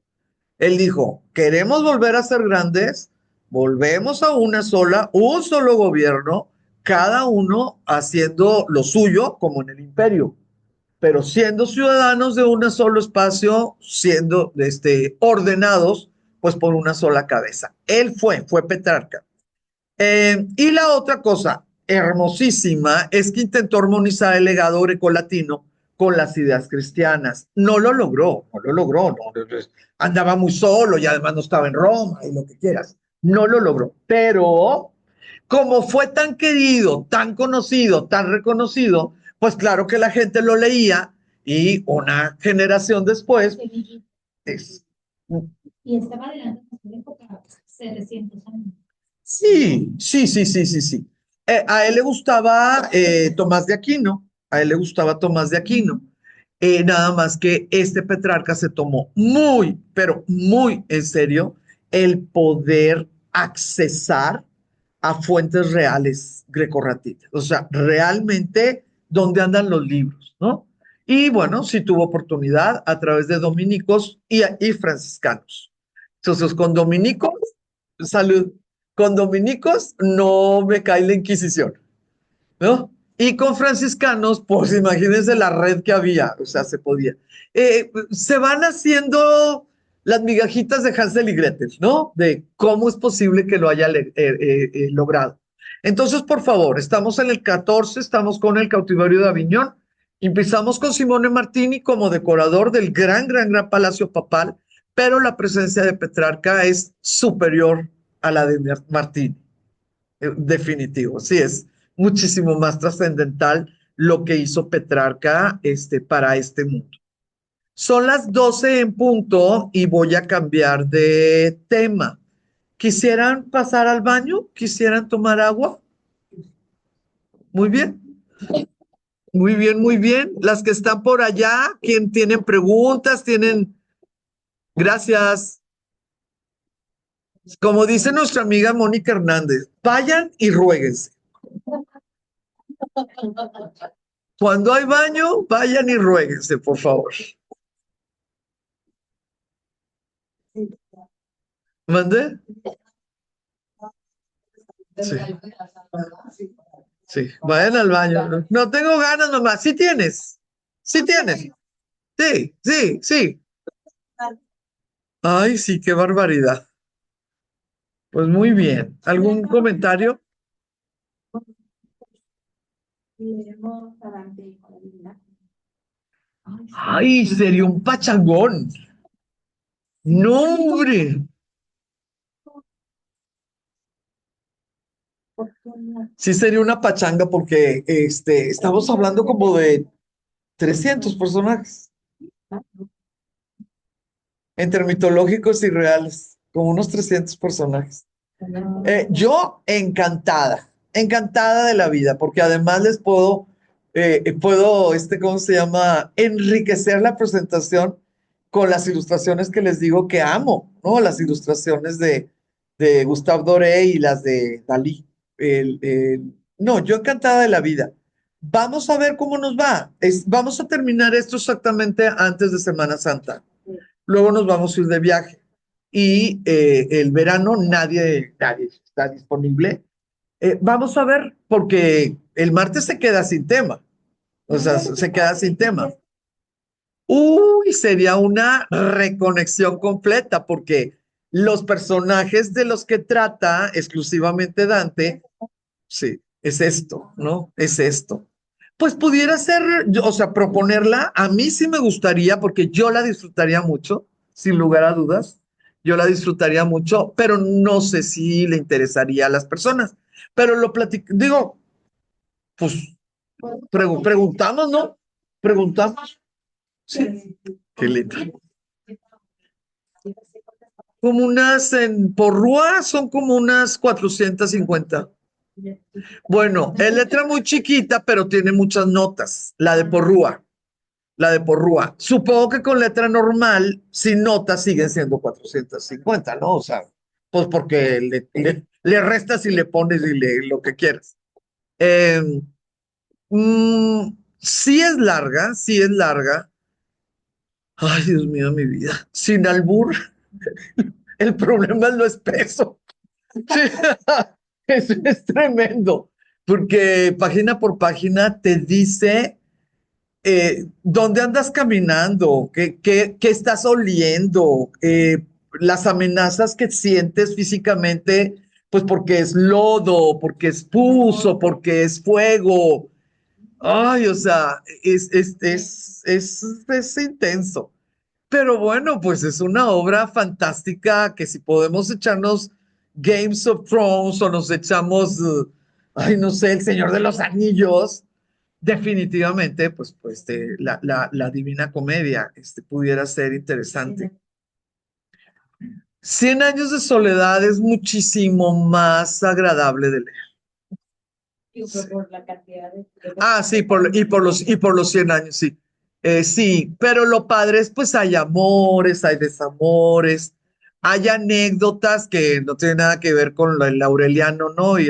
Él dijo, queremos volver a ser grandes, volvemos a una sola, un solo gobierno, cada uno haciendo lo suyo como en el imperio, pero siendo ciudadanos de un solo espacio, siendo ordenados, pues por una sola cabeza. Él fue Petrarca. Y la otra cosa hermosísima es que intentó armonizar el legado grecolatino con las ideas cristianas. No lo logró, no, andaba muy solo y además no estaba en Roma y lo que quieras. No lo logró, pero como fue tan querido, tan conocido, tan reconocido, pues claro que la gente lo leía y una generación después es, Y estaba adelante en su época, 700 años. sí. A él le gustaba Tomás de Aquino, a él le gustaba Tomás de Aquino. Nada más que este Petrarca se tomó muy, pero muy en serio el poder accesar a fuentes reales grecorratinas. O sea, realmente dónde andan los libros, ¿no? Y bueno, sí tuvo oportunidad a través de dominicos y franciscanos. Entonces, con dominicos, salud, con dominicos no me cae la Inquisición, ¿no? Y con franciscanos, pues imagínense la red que había, o sea, se podía. Se van haciendo las migajitas de Hansel y Gretel, ¿no? De cómo es posible que lo haya logrado. Entonces, por favor, estamos en el 14, estamos con el cautiverio de Aviñón. Empezamos con Simone Martini como decorador del gran palacio papal, pero la presencia de Petrarca es superior a la de Martini. Definitivo, sí, es muchísimo más trascendental lo que hizo Petrarca para este mundo. Son las 12 en punto y voy a cambiar de tema. ¿Quisieran pasar al baño? ¿Quisieran tomar agua? Muy bien, muy bien, muy bien. Las que están por allá, ¿quién tienen preguntas? ¿Tienen? Gracias. Como dice nuestra amiga Mónica Hernández, vayan y ruéguense. Cuando hay baño, vayan y ruéguense, por favor. ¿Mande? Sí, sí, vayan al baño. No tengo ganas, mamá. Sí tienes. Sí tienes. Sí, sí, sí. Ay, sí, qué barbaridad. Pues muy bien. ¿Algún comentario? Ay, sería un pachangón. No, hombre. Sí sería una pachanga porque estamos hablando como de 300 personajes entre mitológicos y reales, como unos 300 personajes. Yo encantada, encantada de la vida, porque además les puedo, ¿cómo se llama? Enriquecer la presentación con las ilustraciones que les digo que amo, ¿no? Las ilustraciones de Gustave Doré y las de Dalí. No, yo encantada de la vida. Vamos a ver cómo nos va. Vamos a terminar esto exactamente antes de Semana Santa. Luego nos vamos a ir de viaje. Y el verano nadie está disponible. Vamos a ver, porque el martes se queda sin tema. O sea, se queda sin tema. Uy, sería una reconexión completa, porque los personajes de los que trata exclusivamente Dante, sí, es esto, ¿no? Es esto. Pues pudiera ser, o sea, proponerla, a mí sí me gustaría, porque yo la disfrutaría mucho, sin lugar a dudas, yo la disfrutaría mucho, pero no sé si le interesaría a las personas. Pero lo platico, digo, pues preguntamos, ¿no? Preguntamos. Sí, qué lindo. Como por Rúa son como unas 450. Bueno, es letra muy chiquita, pero tiene muchas notas, la de Porrúa. La de Porrúa. Supongo que con letra normal, sin notas, siguen siendo 450, ¿no? O sea, pues porque le restas y le pones lo que quieras. Eh, sí es larga, sí es larga. Ay, Dios mío, mi vida. Sin albur, el problema es lo espeso. Sí, es tremendo, porque página por página te dice dónde andas caminando, qué estás oliendo, las amenazas que sientes físicamente, pues porque es lodo, porque es pus o porque es fuego. Ay, o sea, es intenso. Pero bueno, pues es una obra fantástica que si podemos echarnos Games of Thrones o nos echamos, ay, no sé, El Señor de los Anillos, definitivamente, la Divina Comedia pudiera ser interesante. Cien años de soledad es muchísimo más agradable de leer. Por la cantidad de... Ah, sí, y por los 100 años, sí. Sí, pero lo padre es, pues hay amores, hay desamores, hay anécdotas que no tienen nada que ver con el Aureliano, ¿no? Y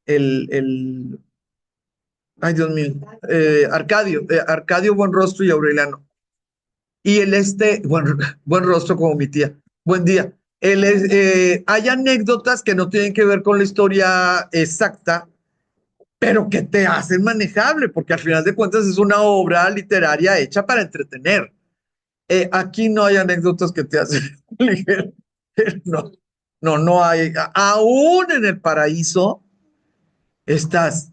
el, ay, Dios mío, Arcadio Buenrostro y Aureliano. Y buen rostro como mi tía. Buen día. Hay anécdotas que no tienen que ver con la historia exacta, pero que te hacen manejable, porque al final de cuentas es una obra literaria hecha para entretener. Aquí no hay anécdotas que te hacen ligero. No, no, no hay. Aún en el paraíso estás,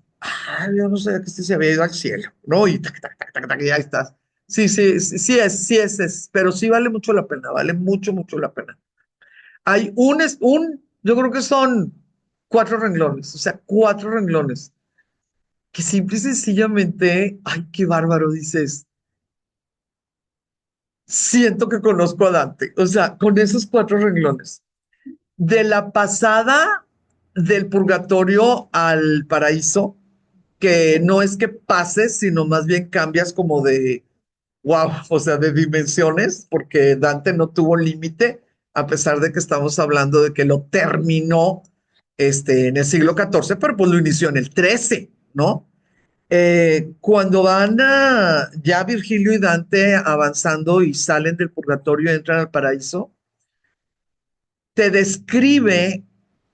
yo no sé que este se había ido al cielo, ¿no? Y tac, tac, tac, tac, tac, y ahí estás. Sí, sí, sí, sí es, pero sí vale mucho la pena, vale mucho, mucho la pena. Hay yo creo que son 4 renglones, o sea, 4 renglones que simple y sencillamente, ay, qué bárbaro, dices, siento que conozco a Dante. O sea, con esos cuatro renglones. De la pasada del purgatorio al paraíso, que no es que pases, sino más bien cambias como de, wow, o sea, de dimensiones, porque Dante no tuvo límite, a pesar de que estamos hablando de que lo terminó en el siglo XIV, pero pues lo inició en el XIII, ¿no? Cuando van ya Virgilio y Dante avanzando y salen del purgatorio y entran al paraíso, te describe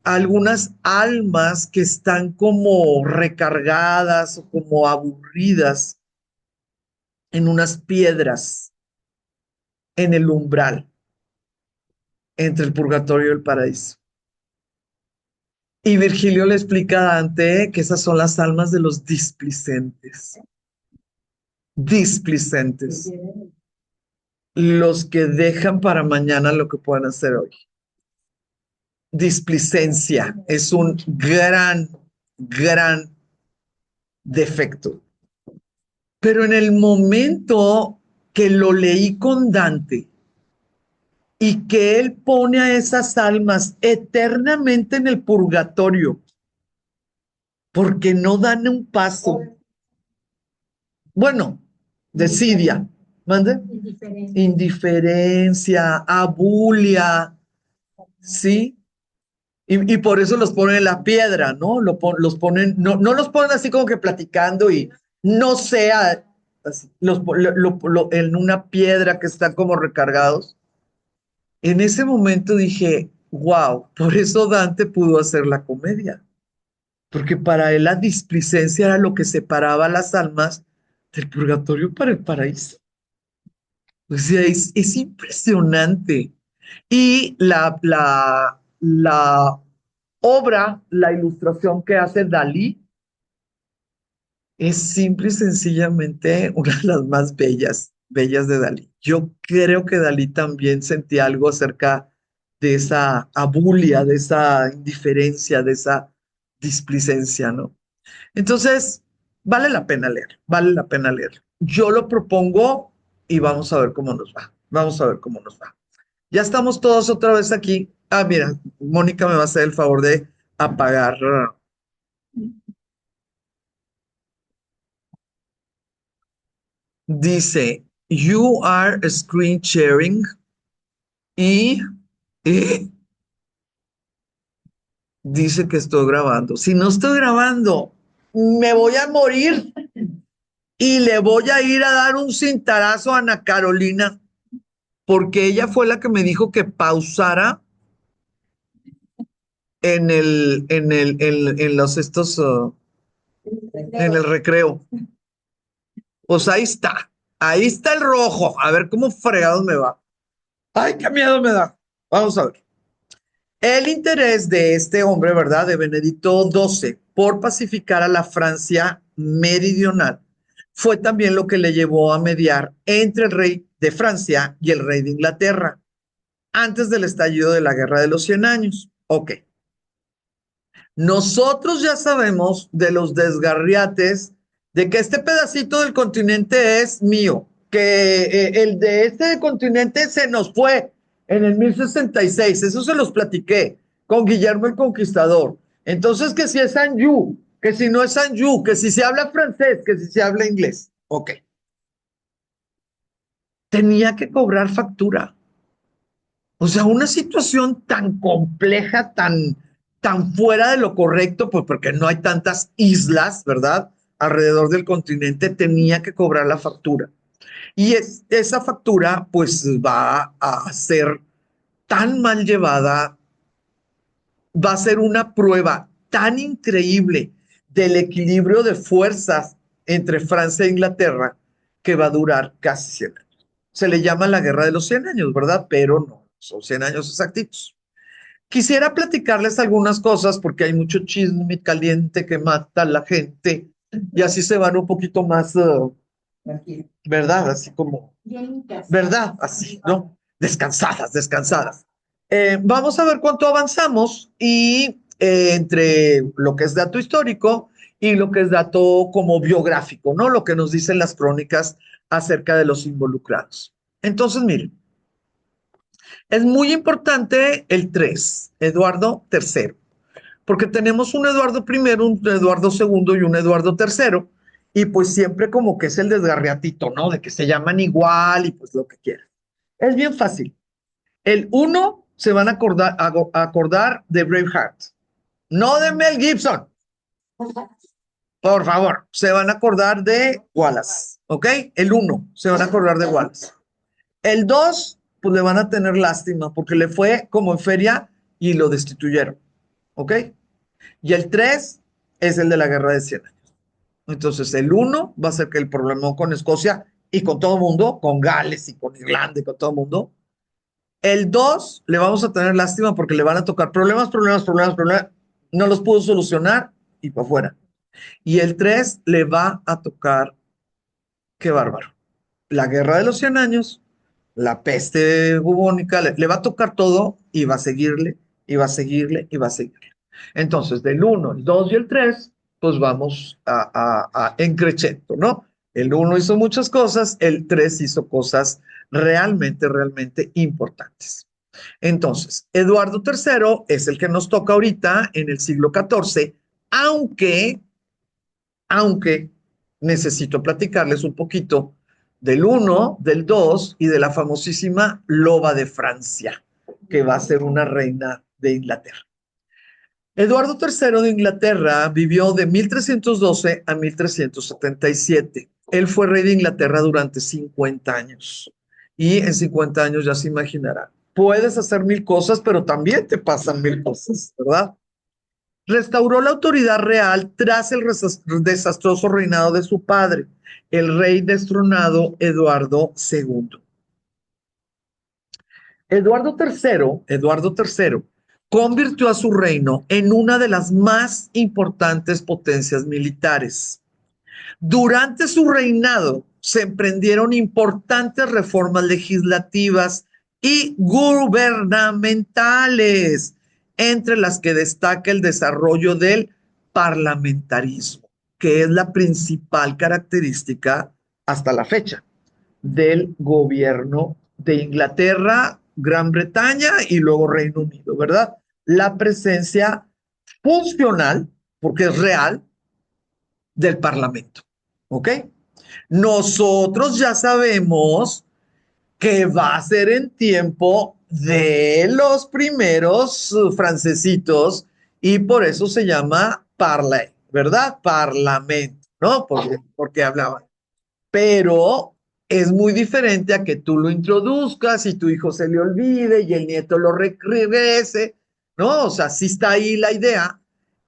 algunas almas que están como recargadas o como aburridas en unas piedras en el umbral entre el purgatorio y el paraíso. Y Virgilio le explica a Dante que esas son las almas de los displicentes. Displicentes. Los que dejan para mañana lo que puedan hacer hoy. Displicencia es un gran defecto. Pero en el momento que lo leí con Dante y que él pone a esas almas eternamente en el purgatorio porque no dan un paso, bueno, desidia, ¿mande? Indiferencia, abulia, ¿sí? Y por eso los ponen en la piedra, ¿no? Los ponen, no los ponen así como que platicando y no sea, así, en una piedra que están como recargados. En ese momento dije, wow, por eso Dante pudo hacer la comedia, porque para él la displicencia era lo que separaba a las almas del purgatorio para el paraíso. O sea, es impresionante. Y la obra, la ilustración que hace Dalí es simple y sencillamente una de las más bellas de Dalí. Yo creo que Dalí también sentía algo acerca de esa abulia, de esa indiferencia, de esa displicencia, ¿no? Entonces, vale la pena leer. Yo lo propongo y vamos a ver cómo nos va. Vamos a ver cómo nos va. Ya estamos todos otra vez aquí. Ah, mira, Mónica me va a hacer el favor de apagar. Dice, you are screen sharing y, y dice que estoy grabando. Si no estoy grabando, me voy a morir y le voy a ir a dar un cintarazo a Ana Carolina, porque ella fue la que me dijo que pausara en los estos, en el recreo. Pues ahí está el rojo, a ver cómo fregados me va. Ay, qué miedo me da. Vamos a ver. El interés de este hombre, ¿verdad? De Benedicto XII por pacificar a la Francia meridional fue también lo que le llevó a mediar entre el rey de Francia y el rey de Inglaterra antes del estallido de la Guerra de los 100 Años. Ok. Nosotros ya sabemos de los desgarriates de que este pedacito del continente es mío, que el de este continente se nos fue en el 1066, eso se los platiqué con Guillermo el Conquistador. Entonces, que si es Anjou, que si no es Anjou, que si se habla francés, que si se habla inglés. Ok. Tenía que cobrar factura. O sea, una situación tan compleja, tan fuera de lo correcto, pues porque no hay tantas islas, ¿verdad? Alrededor del continente tenía que cobrar la factura. Y esa factura, pues va a ser tan mal llevada, va a ser una prueba tan increíble del equilibrio de fuerzas entre Francia e Inglaterra que va a durar casi 100 años. Se le llama la Guerra de los 100 años, ¿verdad? Pero no, son 100 años exactitos. Quisiera platicarles algunas cosas porque hay mucho chisme caliente que mata a la gente y así se van un poquito más, ¿verdad? Así como, ¿verdad? Así, ¿no? Descansadas, descansadas. Vamos a ver cuánto avanzamos y entre lo que es dato histórico y lo que es dato como biográfico, ¿no? Lo que nos dicen las crónicas acerca de los involucrados. Entonces, miren, es muy importante el 3, Eduardo III, porque tenemos un Eduardo I, un Eduardo II y un Eduardo III, y pues siempre como que es el desgarriatito, ¿no? De que se llaman igual y pues lo que quieran. Es bien fácil. El 1 se van a acordar de Braveheart, no de Mel Gibson. Por favor, se van a acordar de Wallace, ¿ok? El 1 se van a acordar de Wallace. El 2 pues le van a tener lástima porque le fue como en feria y lo destituyeron, ¿ok? Y el 3 es el de la guerra de 100 años. Entonces, el 1 va a ser que el problema con Escocia y con todo el mundo, con Gales y con Irlanda y con todo el mundo. El 2 le vamos a tener lástima porque le van a tocar problemas. No los pudo solucionar y para afuera. Y el 3 le va a tocar, qué bárbaro, la guerra de los 100 años, la peste bubónica, le va a tocar todo y va a seguirle, y va a seguirle, y va a seguirle. Entonces, del 1, el 2 y el 3, pues vamos a encrechendo, ¿no? El 1 hizo muchas cosas, el 3 hizo cosas realmente importantes. Entonces, Eduardo III es el que nos toca ahorita en el siglo XIV, aunque aunque necesito platicarles un poquito del 1, del 2 y de la famosísima Loba de Francia, que va a ser una reina de Inglaterra. Eduardo III de Inglaterra vivió de 1312 a 1377. Él fue rey de Inglaterra durante 50 años. Y en 50 años ya se imaginarán. Puedes hacer mil cosas, pero también te pasan mil cosas, ¿verdad? Restauró la autoridad real tras el desastroso reinado de su padre, el rey destronado Eduardo II. Eduardo III convirtió a su reino en una de las más importantes potencias militares. Durante su reinado se emprendieron importantes reformas legislativas y gubernamentales, entre las que destaca el desarrollo del parlamentarismo, que es la principal característica hasta la fecha del gobierno de Inglaterra, Gran Bretaña y luego Reino Unido, ¿verdad? La presencia funcional, porque es real, del Parlamento. ¿Ok? Nosotros ya sabemos que va a ser en tiempo de los primeros francesitos y por eso se llama parler, ¿verdad? Parlamento, ¿no? Porque hablaban. Pero es muy diferente a que tú lo introduzcas y tu hijo se le olvide y el nieto lo regrese, ¿no? O sea, sí está ahí la idea.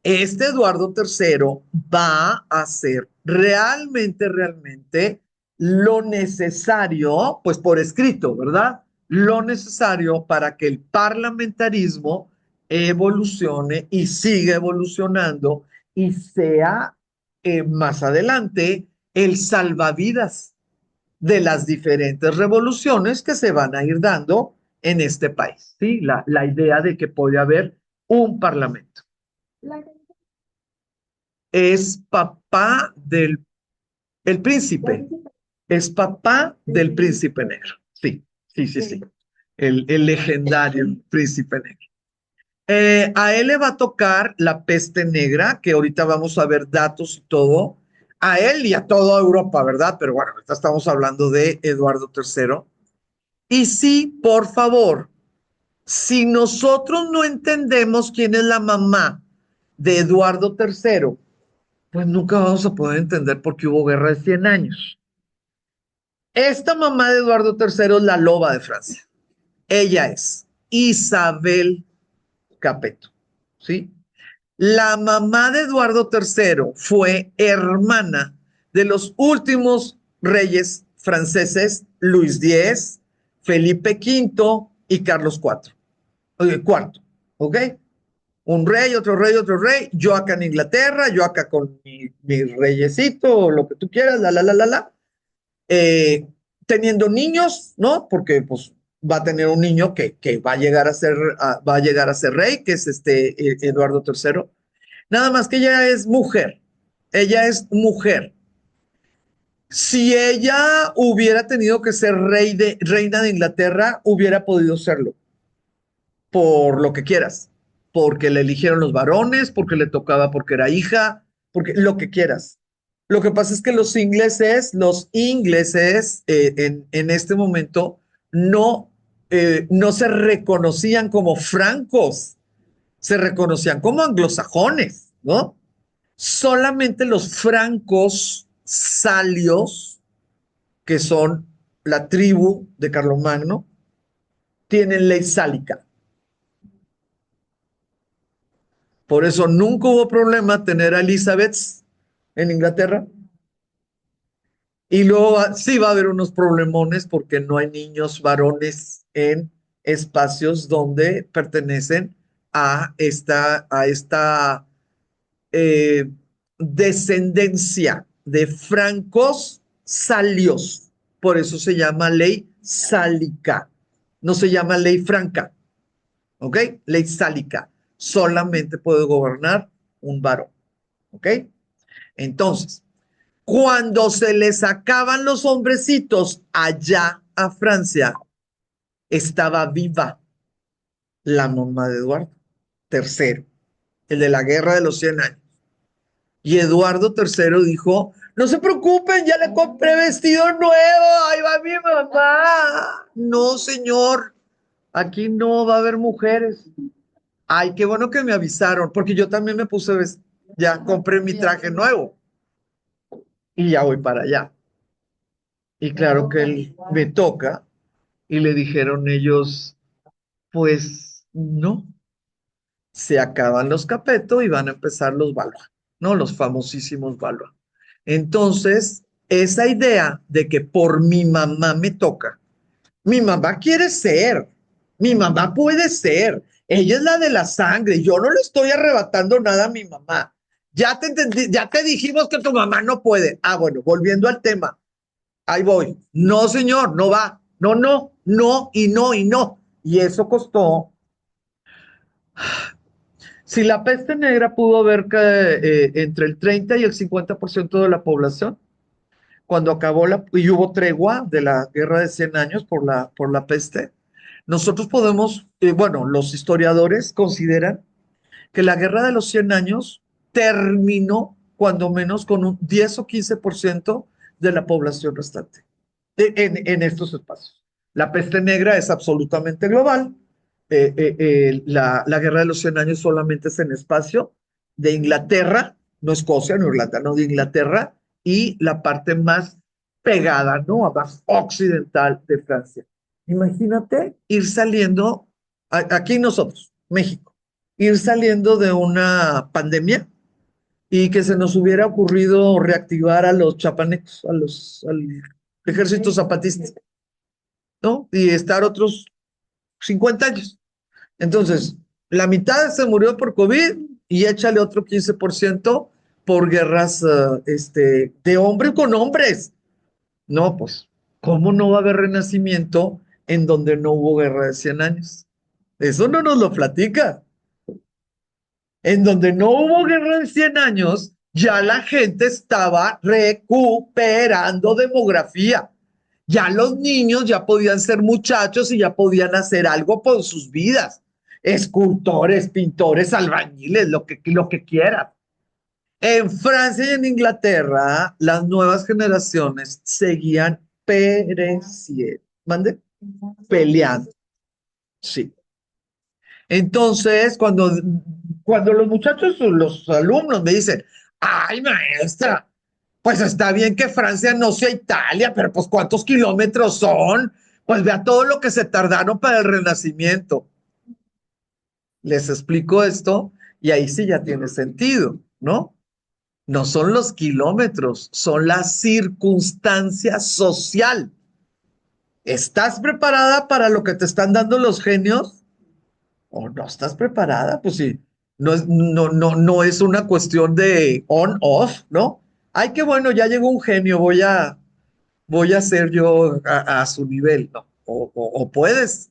Este Eduardo III va a hacer realmente lo necesario, pues por escrito, ¿verdad? Lo necesario para que el parlamentarismo evolucione y siga evolucionando y sea más adelante el salvavidas de las diferentes revoluciones que se van a ir dando en este país. ¿Sí? La idea de que puede haber un parlamento. Es papá del el príncipe, es papá del príncipe negro. Sí, sí. El legendario príncipe negro. A él le va a tocar la peste negra, que ahorita vamos a ver datos y todo, a él y a toda Europa, ¿verdad? Pero bueno, ahorita estamos hablando de Eduardo III. Y sí, por favor, si nosotros no entendemos quién es la mamá de Eduardo III, pues nunca vamos a poder entender por qué hubo guerra de 100 años. Esta mamá de Eduardo III es la loba de Francia. Ella es Isabel Capeto, ¿sí? La mamá de Eduardo III fue hermana de los últimos reyes franceses, Luis X, Felipe V y Carlos IV. Cuarto, ¿ok? Un rey, otro rey, yo acá en Inglaterra, yo acá con mi reyesito, lo que tú quieras, eh, teniendo niños, ¿no? Porque pues va a tener un niño que va a llegar a ser, va a llegar a ser rey, que es Eduardo III. Nada más que ella es mujer. ella es mujer. Si ella hubiera tenido que ser reina de Inglaterra, hubiera podido serlo, por lo que quieras, porque le eligieron los varones, porque le tocaba, porque era hija, porque lo que quieras. Lo que pasa es que los ingleses en este momento no, no se reconocían como francos, se reconocían como anglosajones, ¿no? Solamente los francos salios, que son la tribu de Carlomagno, tienen ley sálica. Por eso nunca hubo problema tener a Elizabeth en Inglaterra. Y luego sí va a haber unos problemones porque no hay niños varones en espacios donde pertenecen a esta eh, descendencia de francos salios. Por eso se llama ley sálica. No se llama ley franca. ¿Ok? Ley sálica. Solamente puede gobernar un varón. ¿Ok? Entonces, cuando se le sacaban los hombrecitos allá a Francia, estaba viva la mamá de Eduardo III, el de la Guerra de los 100 años. Y Eduardo III dijo, no se preocupen, ya le compré vestido nuevo, ahí va mi mamá. No, señor, aquí no va a haber mujeres. Ay, qué bueno que me avisaron, porque yo también me puse, ya compré mi traje nuevo y ya voy para allá. Y claro que él me toca y le dijeron ellos, pues no, se acaban los Capeto y van a empezar los Valois, ¿no? Los famosísimos Valois. Entonces, esa idea de que por mi mamá me toca, mi mamá quiere ser, mi mamá puede ser, ella es la de la sangre, yo no le estoy arrebatando nada a mi mamá. Ya te entendí, ya te dijimos que tu mamá no puede. Ah, bueno, volviendo al tema, ahí voy. No, señor, no va. No, no, no y no y no. Y eso costó. Si la peste negra pudo haber entre el 30 y el 50% de la población, cuando acabó y hubo tregua de la guerra de 100 años por la peste, nosotros podemos, bueno, los historiadores consideran que la guerra de los 100 años terminó cuando menos con un 10 o 15% de la población restante en estos espacios. La peste negra es absolutamente global. La guerra de los 100 años solamente es en espacio de Inglaterra, no Escocia, no Irlanda, no de Inglaterra, y la parte más pegada, ¿no? Más occidental de Francia. Imagínate ir saliendo, aquí nosotros, México, ir saliendo de una pandemia y que se nos hubiera ocurrido reactivar a los chapanecos, al ejército zapatista, ¿no? Y estar otros 50 años. Entonces, la mitad se murió por COVID y échale otro 15% por guerras de hombres con hombres. No, pues, ¿cómo no va a haber renacimiento en donde no hubo guerra de 100 años? Eso no nos lo platica. En donde no hubo guerra de 100 años, ya la gente estaba recuperando demografía. Ya los niños ya podían ser muchachos y ya podían hacer algo por sus vidas. Escultores, pintores, albañiles, lo que quieran. En Francia y en Inglaterra, las nuevas generaciones seguían pereciendo, ¿mande? Peleando, sí. Entonces, cuando los muchachos, los alumnos me dicen, ay, maestra, pues está bien que Francia no sea Italia, pero pues ¿cuántos kilómetros son? Pues vea todo lo que se tardaron para el Renacimiento. Les explico esto y ahí sí ya tiene sentido, ¿no? No son los kilómetros, son la circunstancia social. ¿Estás preparada para lo que te están dando los genios? ¿O no estás preparada? Pues sí, no es una cuestión de on-off, ¿no? Ay, qué bueno, ya llegó un genio, voy a ser yo a su nivel, ¿no? O puedes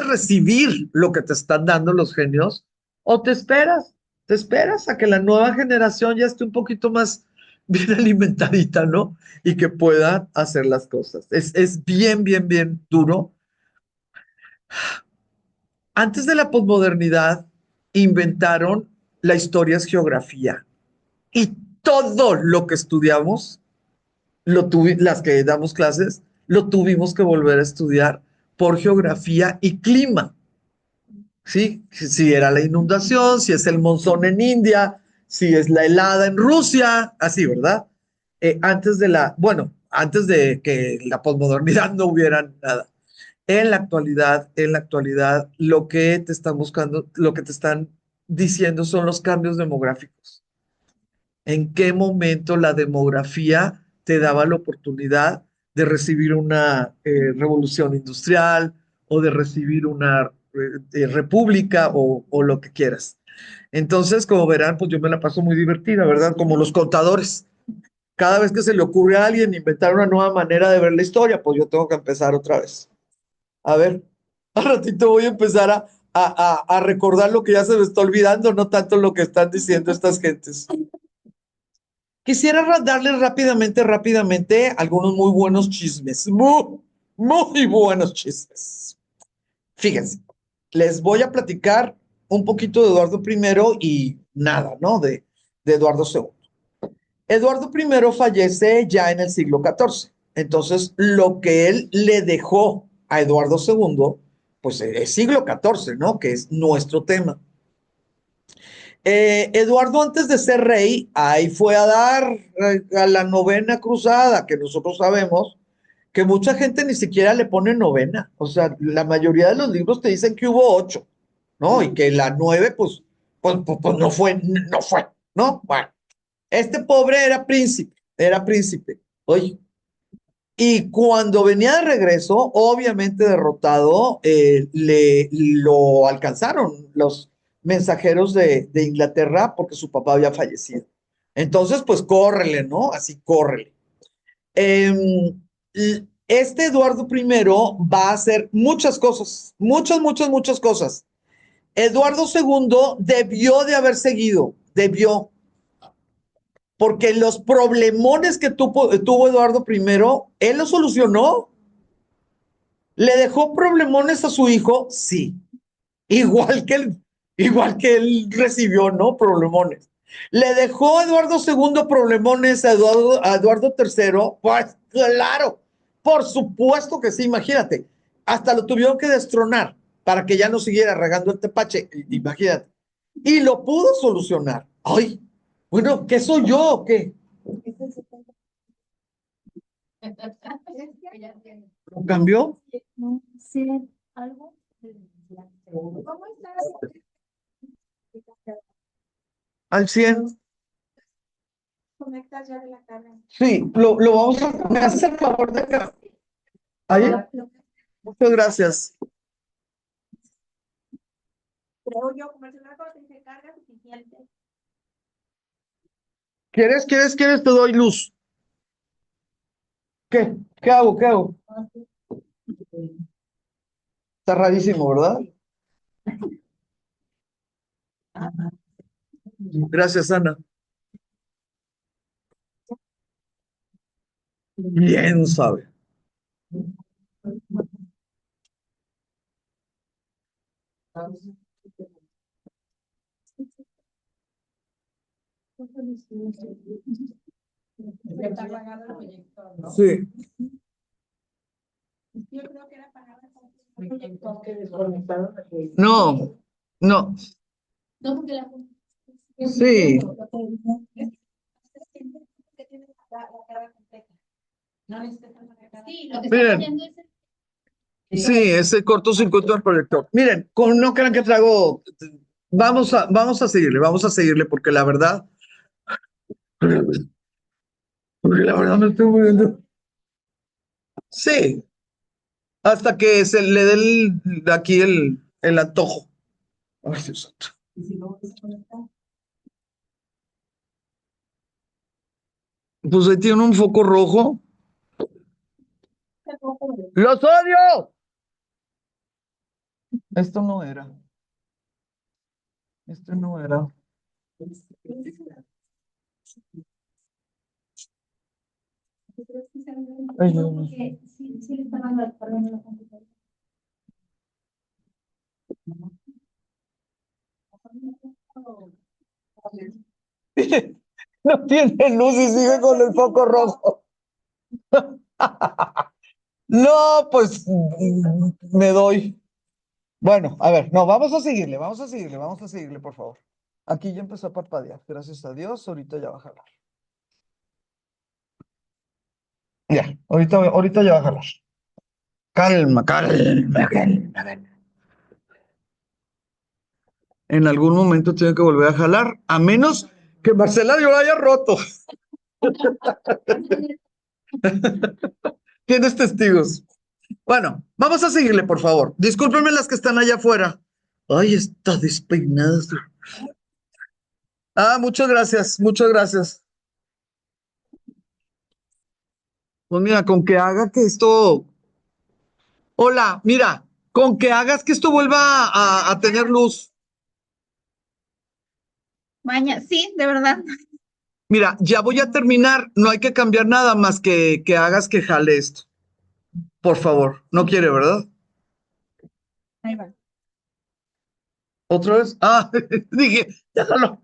recibir lo que te están dando los genios, o te esperas. Te esperas a que la nueva generación ya esté un poquito más bien alimentadita, ¿no? Y que pueda hacer las cosas. Es bien, bien, bien duro. Antes de la posmodernidad, inventaron la historia es geografía. Y todo lo que estudiamos, las que damos clases, lo tuvimos que volver a estudiar por geografía y clima. ¿Sí? Si era la inundación, si es el monzón en India, si es la helada en Rusia, así, ¿verdad? Antes de que la posmodernidad no hubiera nada. En la actualidad, lo que te están buscando, lo que te están diciendo son los cambios demográficos. ¿En qué momento la demografía te daba la oportunidad de recibir una revolución industrial o de recibir una república o lo que quieras? Entonces, como verán, pues yo me la paso muy divertida, ¿verdad? Como los contadores. Cada vez que se le ocurre a alguien inventar una nueva manera de ver la historia, pues yo tengo que empezar otra vez. A ver, al ratito voy a empezar a recordar lo que ya se me está olvidando, no tanto lo que están diciendo estas gentes. Quisiera darles rápidamente algunos muy buenos chismes, muy buenos chismes. Fíjense, les voy a platicar un poquito de Eduardo I y nada, ¿no? De Eduardo II. Eduardo I fallece ya en el siglo XIV. Entonces, lo que él le dejó a Eduardo II, pues es siglo XIV, ¿no? Que es nuestro tema. Eduardo, antes de ser rey, ahí fue a dar a la novena cruzada, que nosotros sabemos que mucha gente ni siquiera le pone novena. O sea, la mayoría de los libros te dicen que hubo 8, ¿no? Y que la 9, pues no fue, no fue, ¿no? Bueno, este pobre era príncipe. Oye, y cuando venía de regreso, obviamente derrotado, lo alcanzaron los mensajeros de Inglaterra porque su papá había fallecido. Entonces, pues córrele, ¿no? Así córrele. Em, este Eduardo I va a hacer muchas cosas, muchas cosas. Eduardo II debió de haber seguido, debió, porque los problemones que tuvo Eduardo I, él los solucionó. ¿Le dejó problemones a su hijo? Sí. Igual que él recibió, ¿no? Problemones. ¿Le dejó Eduardo II problemones a Eduardo III? Pues claro, por supuesto que sí, imagínate. Hasta lo tuvieron que destronar para que ya no siguiera regando el tepache, imagínate. Y lo pudo solucionar. Ay, bueno, ¿qué soy yo o qué? ¿Lo cambió? No sé, algo. ¿Cómo estás? Al 100. Conectas ya de la cara. Sí, lo vamos a... ¿Me haces el favor de que... Ahí, muchas gracias. Creo yo, comerse una cosa y se carga suficiente. ¿Quieres? Te doy luz. ¿Qué? ¿Qué hago? ¿Qué hago? Está rarísimo, ¿verdad? Gracias, Ana. Bien sabe. Está apagado el proyector, ¿no? Sí. Yo creo que era apagado el proyector que desconectaron. No, no. No, porque la... Sí, Que tiene la cara completa. No necesitas la cara. Sí, lo que está miren, fallando es sí, ese cortocircuito del proyector. Miren, no crean que traigo. Vamos a seguirle, porque la verdad me estoy muriendo. Sí, hasta que se le dé aquí el antojo. Ay, Dios santo. y si no desconecta. Pues ahí tiene un foco rojo. ¡Los odio! Esto no era. Esto no era. Ay, no, no. Sí, sí, sí le está dando el problema en la computadora. No tiene luz y sigue con el foco rojo. No, pues me doy. Bueno, a ver, no, vamos a seguirle, por favor. Aquí ya empezó a parpadear, gracias a Dios, ahorita ya va a jalar. Ya, ahorita ya va a jalar. Calma, calma, calma, calma. En algún momento tiene que volver a jalar, a menos que Marcela yo lo haya roto. Tienes testigos. Bueno, vamos a seguirle, por favor. Discúlpenme las que están allá afuera. Ay, está despeinada. Ah, muchas gracias, muchas gracias. Pues mira, con que haga que esto. Hola, mira, con que hagas que esto vuelva a tener luz. Mañana, sí, de verdad. Mira, ya voy a terminar. No hay que cambiar nada más que hagas que jale esto. Por favor. No quiere, ¿verdad? Ahí va. ¿Otra vez? Ah, dije, ya jaló.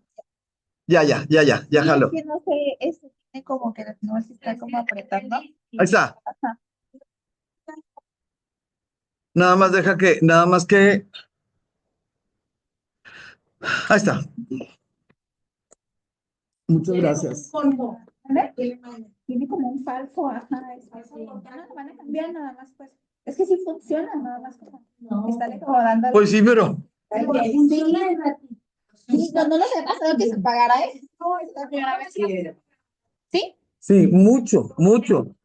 Ya Sí, es jaló. que no sé, este tiene como que no se está como apretando. Ahí está. Ajá. Nada más que. Ahí está. Muchas gracias. ¿Vale? Tiene como un falso, ajá, es así. No, van a cambiar nada más, pues. Es que sí funciona, nada más como. Está como dando. Pues sí, pero. Sí, no, no nos ha pasado que se pagara, ¿eh? No, es la primera vez. ¿Sí? Sí, mucho, mucho.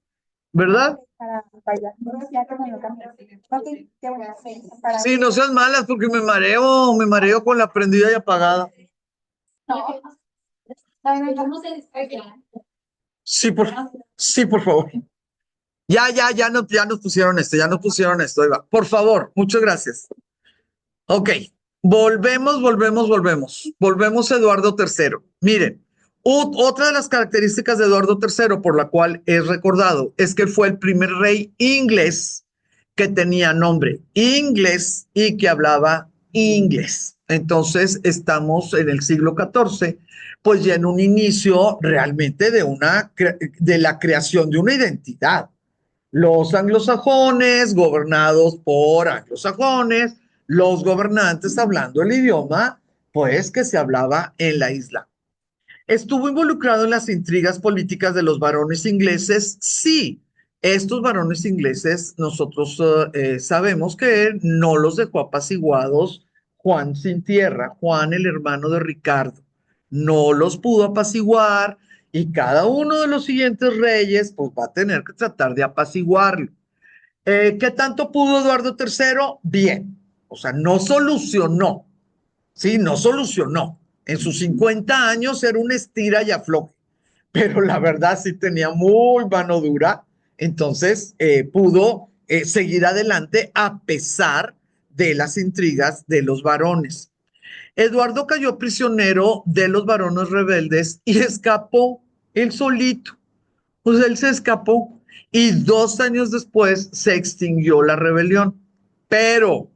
¿Verdad? Para allá. Ya como lo cambié. Ok, qué bueno. Sí, para Sí, no seas malas porque me mareo con la prendida y apagada. no. No se descarga. Sí, sí, por favor. Ya nos pusieron esto, ya nos pusieron esto. Ahí va. Por favor, muchas gracias. Ok, volvemos. Volvemos a Eduardo III. Miren, otra de las características de Eduardo III, por la cual es recordado, es que fue el primer rey inglés que tenía nombre inglés y que hablaba inglés. Entonces, estamos en el siglo XIV, pues ya en un inicio realmente de la creación de una identidad. Los anglosajones, gobernados por anglosajones, los gobernantes hablando el idioma, pues que se hablaba en la isla. ¿Estuvo involucrado en las intrigas políticas de los varones ingleses? Sí. Estos varones ingleses, nosotros sabemos que no los dejó apaciguados Juan sin tierra, Juan el hermano de Ricardo. No los pudo apaciguar y cada uno de los siguientes reyes pues va a tener que tratar de apaciguarlo. ¿Qué tanto pudo Eduardo III? Bien. O sea, no solucionó. Sí, no solucionó. En sus 50 años era un estira y afloje, pero la verdad sí tenía muy mano dura, entonces pudo seguir adelante a pesar de las intrigas de los varones. Eduardo cayó prisionero de los varones rebeldes y escapó él solito. Pues él se escapó y 2 años después se extinguió la rebelión. Pero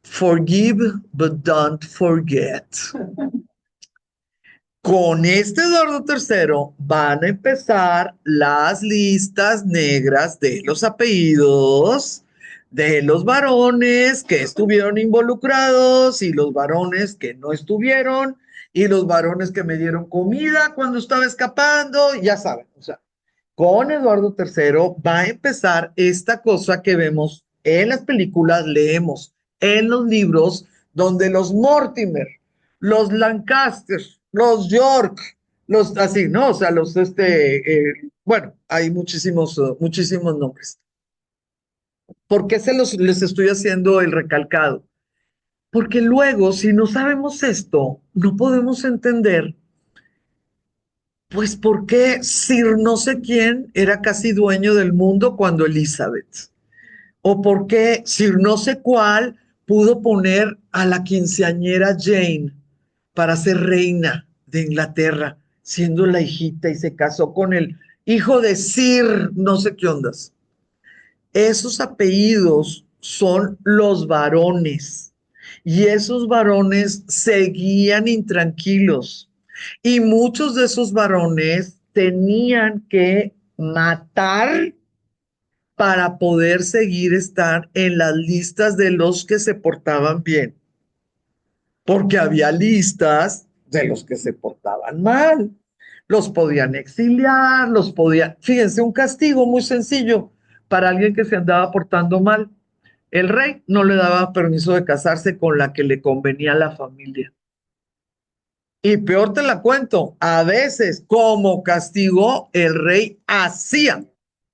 forgive but don't forget. Con este Eduardo III van a empezar las listas negras de los apellidos de los varones que estuvieron involucrados y los varones que no estuvieron y los varones que me dieron comida cuando estaba escapando, ya saben, o sea, con Eduardo III va a empezar esta cosa que vemos en las películas, leemos en los libros, donde los Mortimer, los Lancaster, los York, los así, ¿no? O sea, bueno, hay muchísimos nombres. ¿Por qué les estoy haciendo el recalcado? Porque luego, si no sabemos esto, no podemos entender, pues, por qué Sir no sé quién era casi dueño del mundo cuando Elizabeth. O por qué Sir no sé cuál pudo poner a la quinceañera Jane para ser reina de Inglaterra, siendo la hijita y se casó con el hijo de Sir, no sé qué ondas. Esos apellidos son los varones y esos varones seguían intranquilos y muchos de esos varones tenían que matar para poder seguir estar en las listas de los que se portaban bien, porque había listas de los que se portaban mal. Los podían exiliar, los podían... Fíjense, un castigo muy sencillo para alguien que se andaba portando mal. El rey no le daba permiso de casarse con la que le convenía a la familia. Y peor te la cuento, a veces como castigo el rey hacía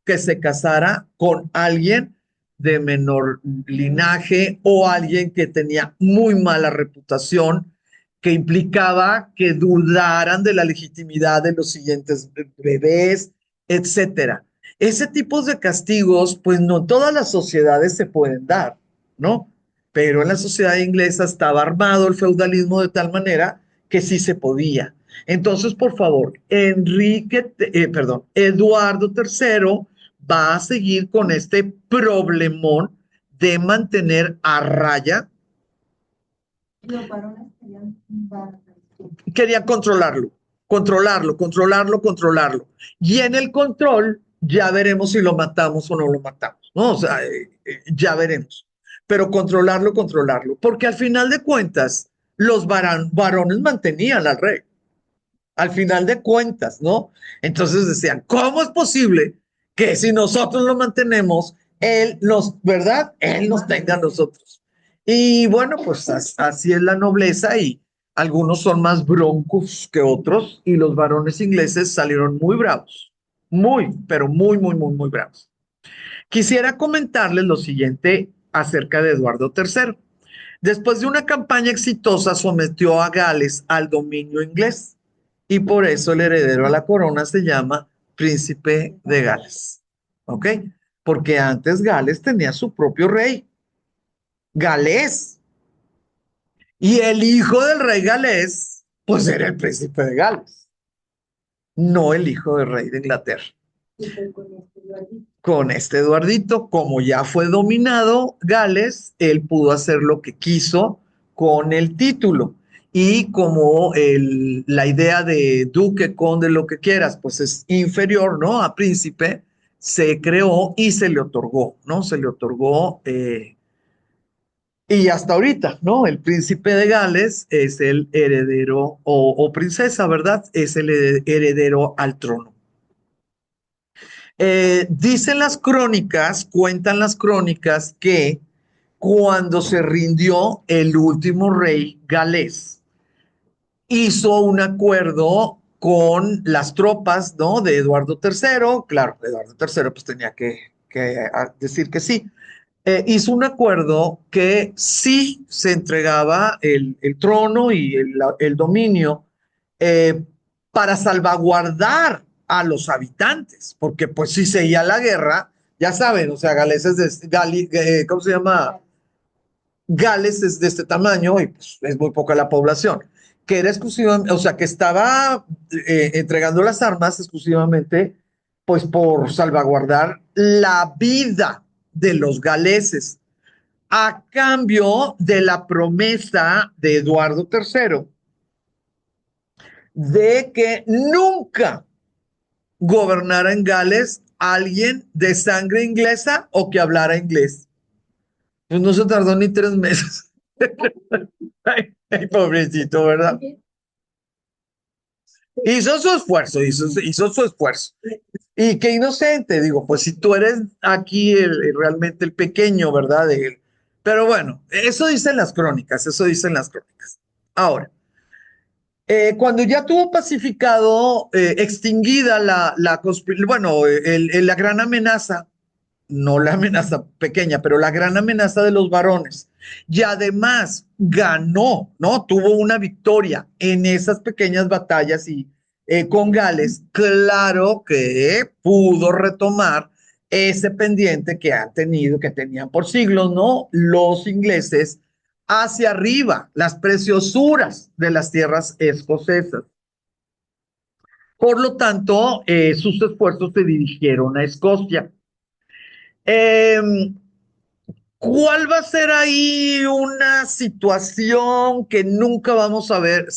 que se casara con alguien de menor linaje o alguien que tenía muy mala reputación, que implicaba que dudaran de la legitimidad de los siguientes bebés, etcétera. Ese tipo de castigos, pues no todas las sociedades se pueden dar, ¿no? Pero en la sociedad inglesa estaba armado el feudalismo de tal manera que sí se podía. Entonces, por favor, Eduardo III va a seguir con este problemón de mantener a raya. Los varones querían controlarlo, controlarlo, controlarlo, controlarlo. Y en el control ya veremos si lo matamos o no lo matamos, ¿no? O sea, ya veremos. Pero controlarlo, controlarlo. Porque al final de cuentas, los varones mantenían al rey. Al final de cuentas, ¿no? Entonces decían, ¿cómo es posible que si nosotros lo mantenemos, él nos, ¿verdad? Él nos tenga a nosotros. Y bueno, pues así es la nobleza y algunos son más broncos que otros y los varones ingleses salieron muy bravos, muy, pero muy, muy, muy, muy bravos. Quisiera comentarles lo siguiente acerca de Eduardo III. Después de una campaña exitosa, sometió a Gales al dominio inglés y por eso el heredero a la corona se llama Príncipe de Gales. ¿Ok? Porque antes Gales tenía su propio rey, Galés, y el hijo del rey Galés, pues era el príncipe de Gales, no el hijo del rey de Inglaterra. Con este Eduardito, como ya fue dominado Gales, él pudo hacer lo que quiso con el título. Y como la idea de duque, conde, lo que quieras, pues es inferior, ¿no? A príncipe, se creó y se le otorgó, ¿no? Se le otorgó, y hasta ahorita, ¿no? El príncipe de Gales es el heredero, o princesa, ¿verdad? Es el heredero al trono. Dicen las crónicas, cuentan las crónicas que cuando se rindió el último rey galés, hizo un acuerdo con las tropas, ¿no? De Eduardo III. Claro, Eduardo III pues tenía que decir que sí. Hizo un acuerdo que sí se entregaba el trono y el dominio, eh, para salvaguardar a los habitantes, porque pues si seguía la guerra, ya saben, o sea, Gales es ¿cómo se llama? Gales es de este tamaño y pues, es muy poca la población, que era exclusivamente, o sea, que estaba entregando las armas exclusivamente pues por salvaguardar la vida de los galeses a cambio de la promesa de Eduardo III de que nunca gobernara en Gales alguien de sangre inglesa o que hablara inglés. Pues no se tardó ni 3 meses. Ay, pobrecito, ¿verdad? Hizo su esfuerzo, hizo su esfuerzo. Y qué inocente, digo, pues si tú eres aquí realmente el pequeño, ¿verdad? Pero bueno, eso dicen las crónicas, eso dicen las crónicas. Ahora, cuando ya tuvo pacificado, extinguida bueno, la gran amenaza, no la amenaza pequeña, pero la gran amenaza de los varones, y además ganó, ¿no? Tuvo una victoria en esas pequeñas batallas y con Gales, claro que pudo retomar ese pendiente que han tenido, que tenían por siglos, ¿no? Los ingleses hacia arriba, las preciosuras de las tierras escocesas. Por lo tanto, sus esfuerzos se dirigieron a Escocia. Eh, ¿Cuál va a ser ahí una situación que nunca vamos a ver,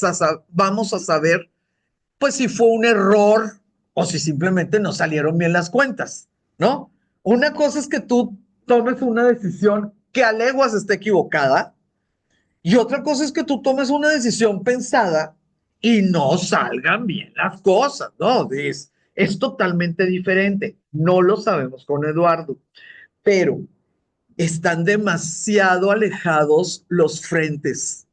vamos a saber, pues si fue un error o si simplemente no salieron bien las cuentas, ¿no? Una cosa es que tú tomes una decisión que a leguas esté equivocada y otra cosa es que tú tomes una decisión pensada y no salgan bien las cosas, ¿no? Es totalmente diferente. No lo sabemos con Eduardo, pero están demasiado alejados los frentes,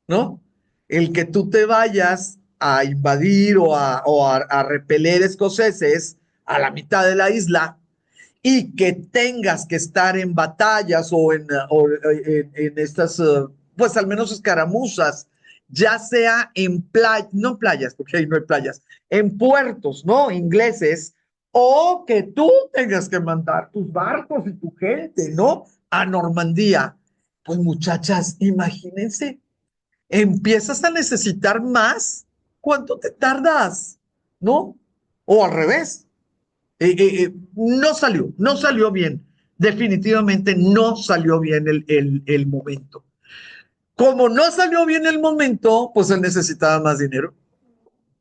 ¿no? El que tú te vayas a invadir o a repeler escoceses a la mitad de la isla y que tengas que estar en batallas o en estas, pues al menos escaramuzas, ya sea en playas, no playas, porque ahí no hay playas, en puertos, ¿no? Ingleses, o que tú tengas que mandar tus barcos y tu gente, ¿no? A Normandía. Pues muchachas, imagínense, empiezas a necesitar más. ¿Cuánto te tardas? ¿No? O al revés, no salió bien. Definitivamente no salió bien el momento. Como no salió bien el momento, pues él necesitaba más dinero.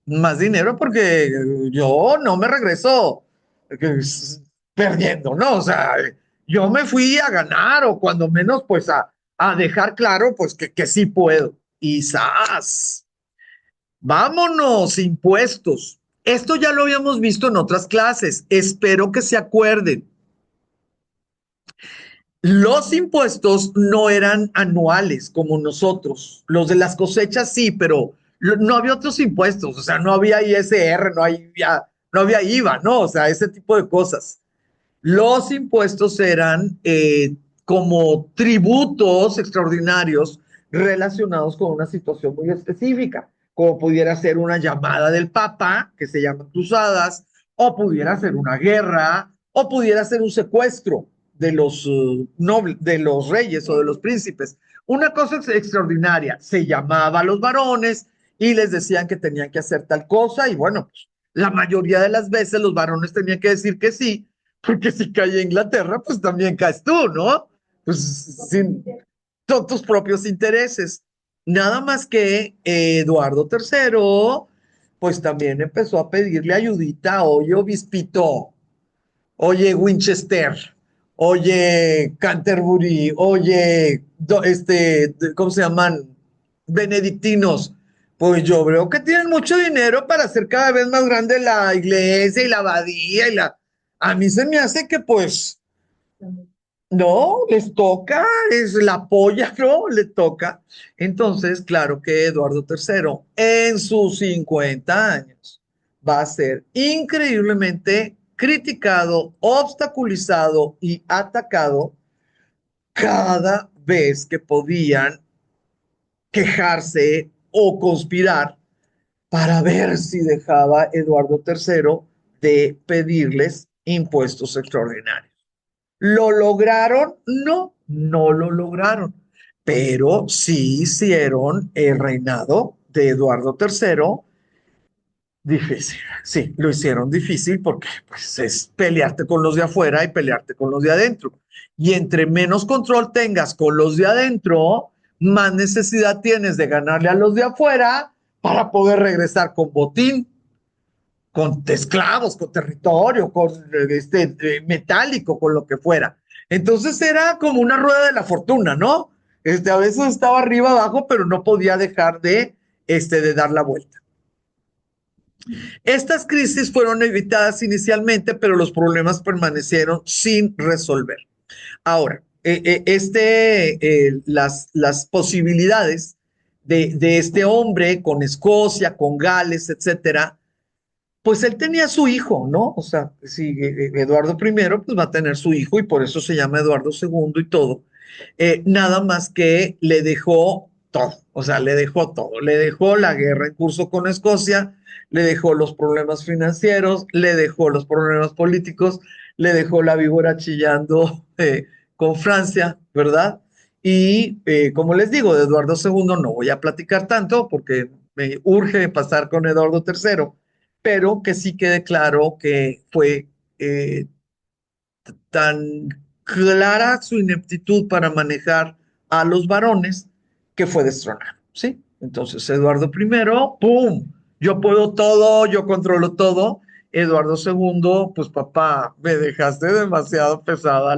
Más dinero porque yo no me regreso perdiendo, ¿no? O sea, yo me fui a ganar o cuando menos pues a dejar claro pues que sí puedo. Y ¡zas! Vámonos, impuestos. Esto ya lo habíamos visto en otras clases. Espero que se acuerden. Los impuestos no eran anuales como nosotros. Los de las cosechas sí, pero no había otros impuestos. O sea, no había ISR, no había IVA, ¿no? O sea, ese tipo de cosas. Los impuestos eran como tributos extraordinarios relacionados con una situación muy específica, como pudiera ser una llamada del Papa, que se llaman cruzadas, o pudiera ser una guerra, o pudiera ser un secuestro de los, de los reyes o de los príncipes. Una cosa extraordinaria, se llamaba a los varones y les decían que tenían que hacer tal cosa, y bueno, pues la mayoría de las veces los varones tenían que decir que sí, porque si cae Inglaterra, pues también caes tú, ¿no? Pues sin tus propios intereses. Nada más que Eduardo III, pues también empezó a pedirle ayudita, oye, Obispito, oye, Winchester, oye, Canterbury, oye, ¿cómo se llaman? Benedictinos. Pues yo veo que tienen mucho dinero para hacer cada vez más grande la iglesia y la abadía y la... A mí se me hace que pues no, les toca, es la polla, ¿no? Le toca. Entonces, claro que Eduardo III en sus 50 años va a ser increíblemente criticado, obstaculizado y atacado cada vez que podían quejarse o conspirar para ver si dejaba Eduardo III de pedirles impuestos extraordinarios. ¿Lo lograron? No, no lo lograron, pero sí hicieron el reinado de Eduardo III difícil. Sí, lo hicieron difícil porque pues, es pelearte con los de afuera y pelearte con los de adentro. Y entre menos control tengas con los de adentro, más necesidad tienes de ganarle a los de afuera para poder regresar con botín, con esclavos, con territorio, con metálico, con lo que fuera. Entonces era como una rueda de la fortuna, ¿no? A veces estaba arriba, abajo, pero no podía dejar de dar la vuelta. Estas crisis fueron evitadas inicialmente, pero los problemas permanecieron sin resolver. Ahora, las posibilidades de este hombre con Escocia, con Gales, etcétera, pues él tenía su hijo, ¿no? O sea, si Eduardo I, pues va a tener su hijo y por eso se llama Eduardo II y todo. Nada más que le dejó todo, o sea, le dejó todo. Le dejó la guerra en curso con Escocia, le dejó los problemas financieros, le dejó los problemas políticos, le dejó la víbora chillando con Francia, ¿verdad? Y como les digo, de Eduardo II no voy a platicar tanto porque me urge pasar con Eduardo III, pero que sí quede claro que fue eh, tan clara su ineptitud para manejar a los varones que fue destronado, ¿sí? Entonces, Eduardo I, ¡pum! Yo puedo todo, yo controlo todo. Eduardo II, pues papá, me dejaste demasiado pesada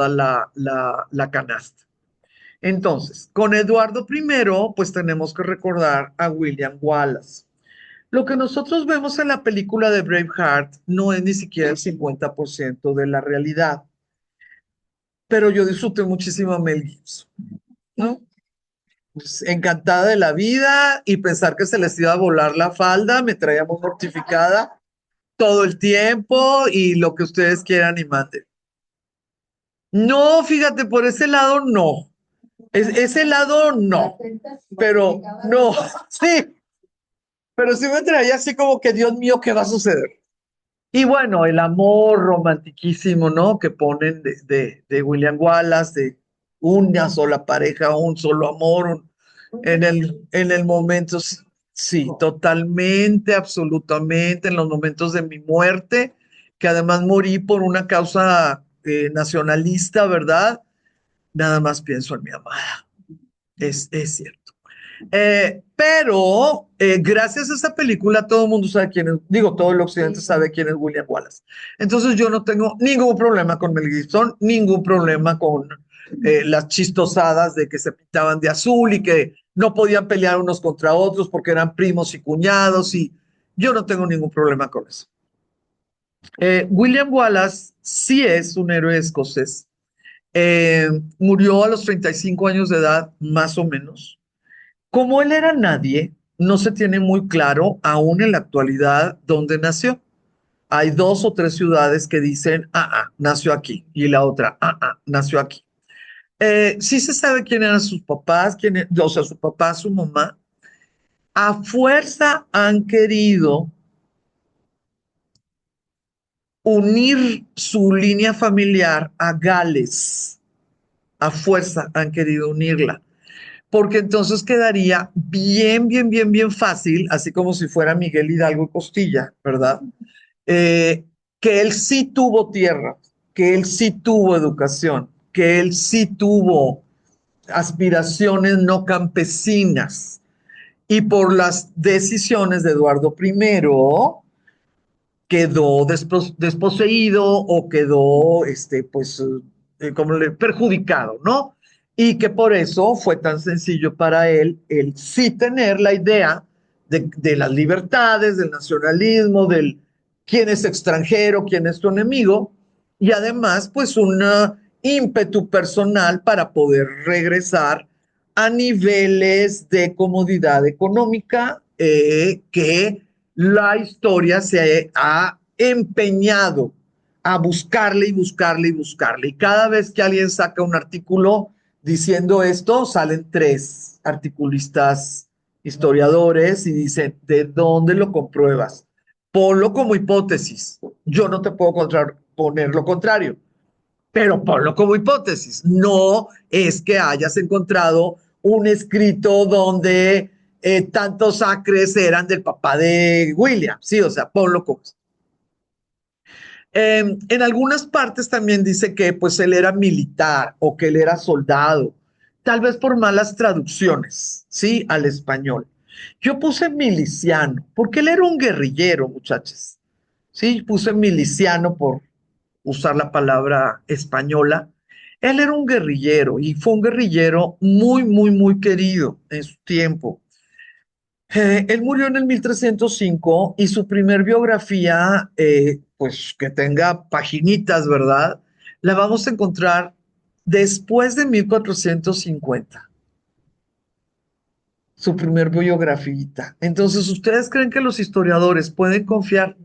la canasta. Entonces, con Eduardo I, pues tenemos que recordar a William Wallace. Lo que nosotros vemos en la película de Braveheart no es ni siquiera el 50% de la realidad, pero yo disfruté muchísimo a Mel Gibson, ¿no? Pues, encantada de la vida y pensar que se les iba a volar la falda me traía muy mortificada todo el tiempo y lo que ustedes quieran y manden. No, fíjate, por ese lado no. Ese lado no, pero no, sí, pero sí me traía así como que, Dios mío, ¿qué va a suceder? Y bueno, el amor romantiquísimo, ¿no? Que ponen de William Wallace, de una sola pareja, un solo amor, en el momento, sí, totalmente, absolutamente, en los momentos de mi muerte, que además morí por una causa nacionalista, ¿verdad? Nada más pienso en mi amada, es cierto. Pero gracias a esa película todo el mundo sabe quién es, digo, todo el occidente sabe quién es William Wallace. Entonces yo no tengo ningún problema con Mel Gibson, ningún problema con las chistosadas de que se pintaban de azul y que no podían pelear unos contra otros porque eran primos y cuñados y yo no tengo ningún problema con eso. William Wallace sí es un héroe escocés. Murió a los 35 años de edad, más o menos. Como él era nadie, no se tiene muy claro aún en la actualidad dónde nació. Hay dos o tres ciudades que dicen, nació aquí, y la otra, nació aquí. Sí se sabe quién eran sus papás, o sea, su papá, su mamá. A fuerza han querido unir su línea familiar a Gales. A fuerza han querido unirla. Porque entonces quedaría bien, bien, bien, bien fácil, así como si fuera Miguel Hidalgo y Costilla, ¿verdad? Que él sí tuvo tierra, que él sí tuvo educación, que él sí tuvo aspiraciones no campesinas. Y por las decisiones de Eduardo I, quedó desposeído o quedó, pues, como perjudicado, ¿no? Y que por eso fue tan sencillo para él el sí tener la idea de las libertades, del nacionalismo, del quién es extranjero, quién es tu enemigo, y además, pues, un ímpetu personal para poder regresar a niveles de comodidad económica que la historia se ha empeñado a buscarle y buscarle y buscarle. Y cada vez que alguien saca un artículo diciendo esto, salen tres articulistas historiadores y dicen, ¿de dónde lo compruebas? Ponlo como hipótesis. Yo no te puedo poner lo contrario, pero ponlo como hipótesis. No es que hayas encontrado un escrito donde tantos acres eran del papá de William, sí, o sea, ponlo como. En algunas partes también dice que pues él era militar o que él era soldado, tal vez por malas traducciones, sí, al español. Yo puse miliciano, porque él era un guerrillero, muchachos. Sí, puse miliciano por usar la palabra española. Él era un guerrillero y fue un guerrillero muy, muy, muy querido en su tiempo. Él murió en el 1305 y su primer biografía, pues que tenga paginitas, ¿verdad? La vamos a encontrar después de 1450, su primer biografía. Entonces, ¿ustedes creen que los historiadores pueden confiar?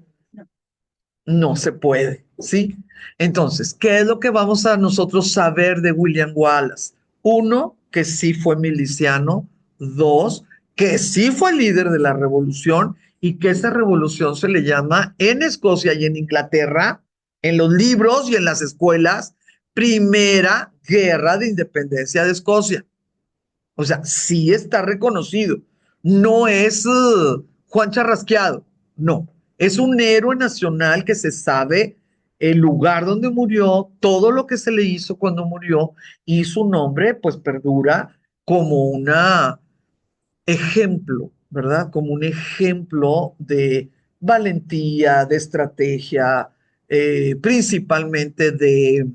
No se puede, ¿sí? Entonces, ¿qué es lo que vamos a nosotros saber de William Wallace? Uno, que sí fue miliciano. Dos, que sí fue líder de la revolución y que esa revolución se le llama en Escocia y en Inglaterra, en los libros y en las escuelas, primera guerra de independencia de Escocia. O sea, sí está reconocido. No es Juan Charrasqueado, no. Es un héroe nacional que se sabe el lugar donde murió, todo lo que se le hizo cuando murió y su nombre pues perdura como un ejemplo, ¿verdad? Como un ejemplo de valentía, de estrategia, principalmente de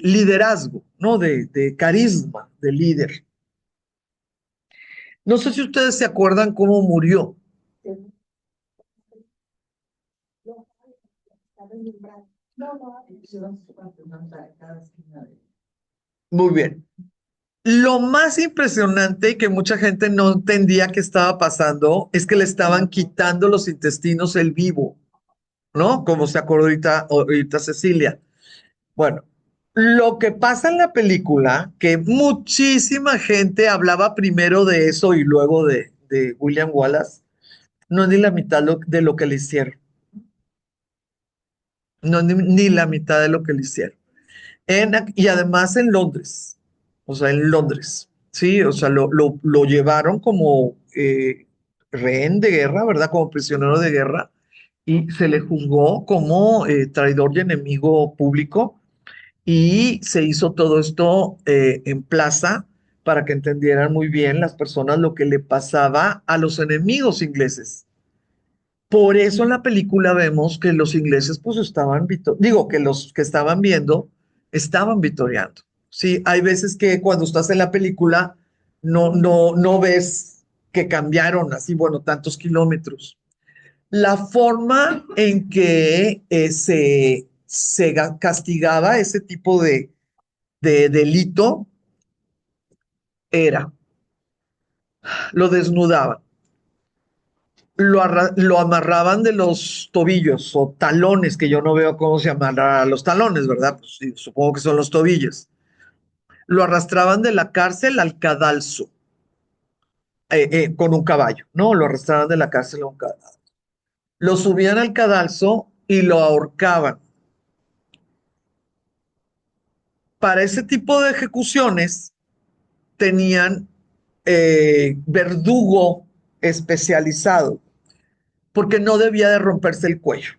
liderazgo, ¿no? De carisma, de líder. No sé si ustedes se acuerdan cómo murió. Muy bien. Lo más impresionante y que mucha gente no entendía que estaba pasando es que le estaban quitando los intestinos el vivo, ¿no? Como se acordó ahorita Cecilia. Bueno, lo que pasa en la película, que muchísima gente hablaba primero de eso y luego de William Wallace, no es ni la mitad de lo que le hicieron. No es ni la mitad de lo que le hicieron. Y además en Londres, o sea, en Londres, sí, o sea, lo llevaron como rehén de guerra, ¿verdad? Como prisionero de guerra, y se le juzgó como traidor y enemigo público, y se hizo todo esto en plaza para que entendieran muy bien las personas lo que le pasaba a los enemigos ingleses. Por eso en la película vemos que los ingleses pues estaban, digo, que los que estaban viendo estaban vitoreando. Sí, hay veces que cuando estás en la película no ves que cambiaron así, bueno, tantos kilómetros. La forma en que se castigaba ese tipo de delito era, lo desnudaban, lo amarraban de los tobillos o talones, que yo no veo cómo se amarra a los talones, ¿verdad? Pues sí, supongo que son los tobillos. Lo arrastraban de la cárcel al cadalso, con un caballo, ¿no? Lo arrastraban de la cárcel a un cadalso. Lo subían al cadalso y lo ahorcaban. Para ese tipo de ejecuciones tenían verdugo especializado, porque no debía de romperse el cuello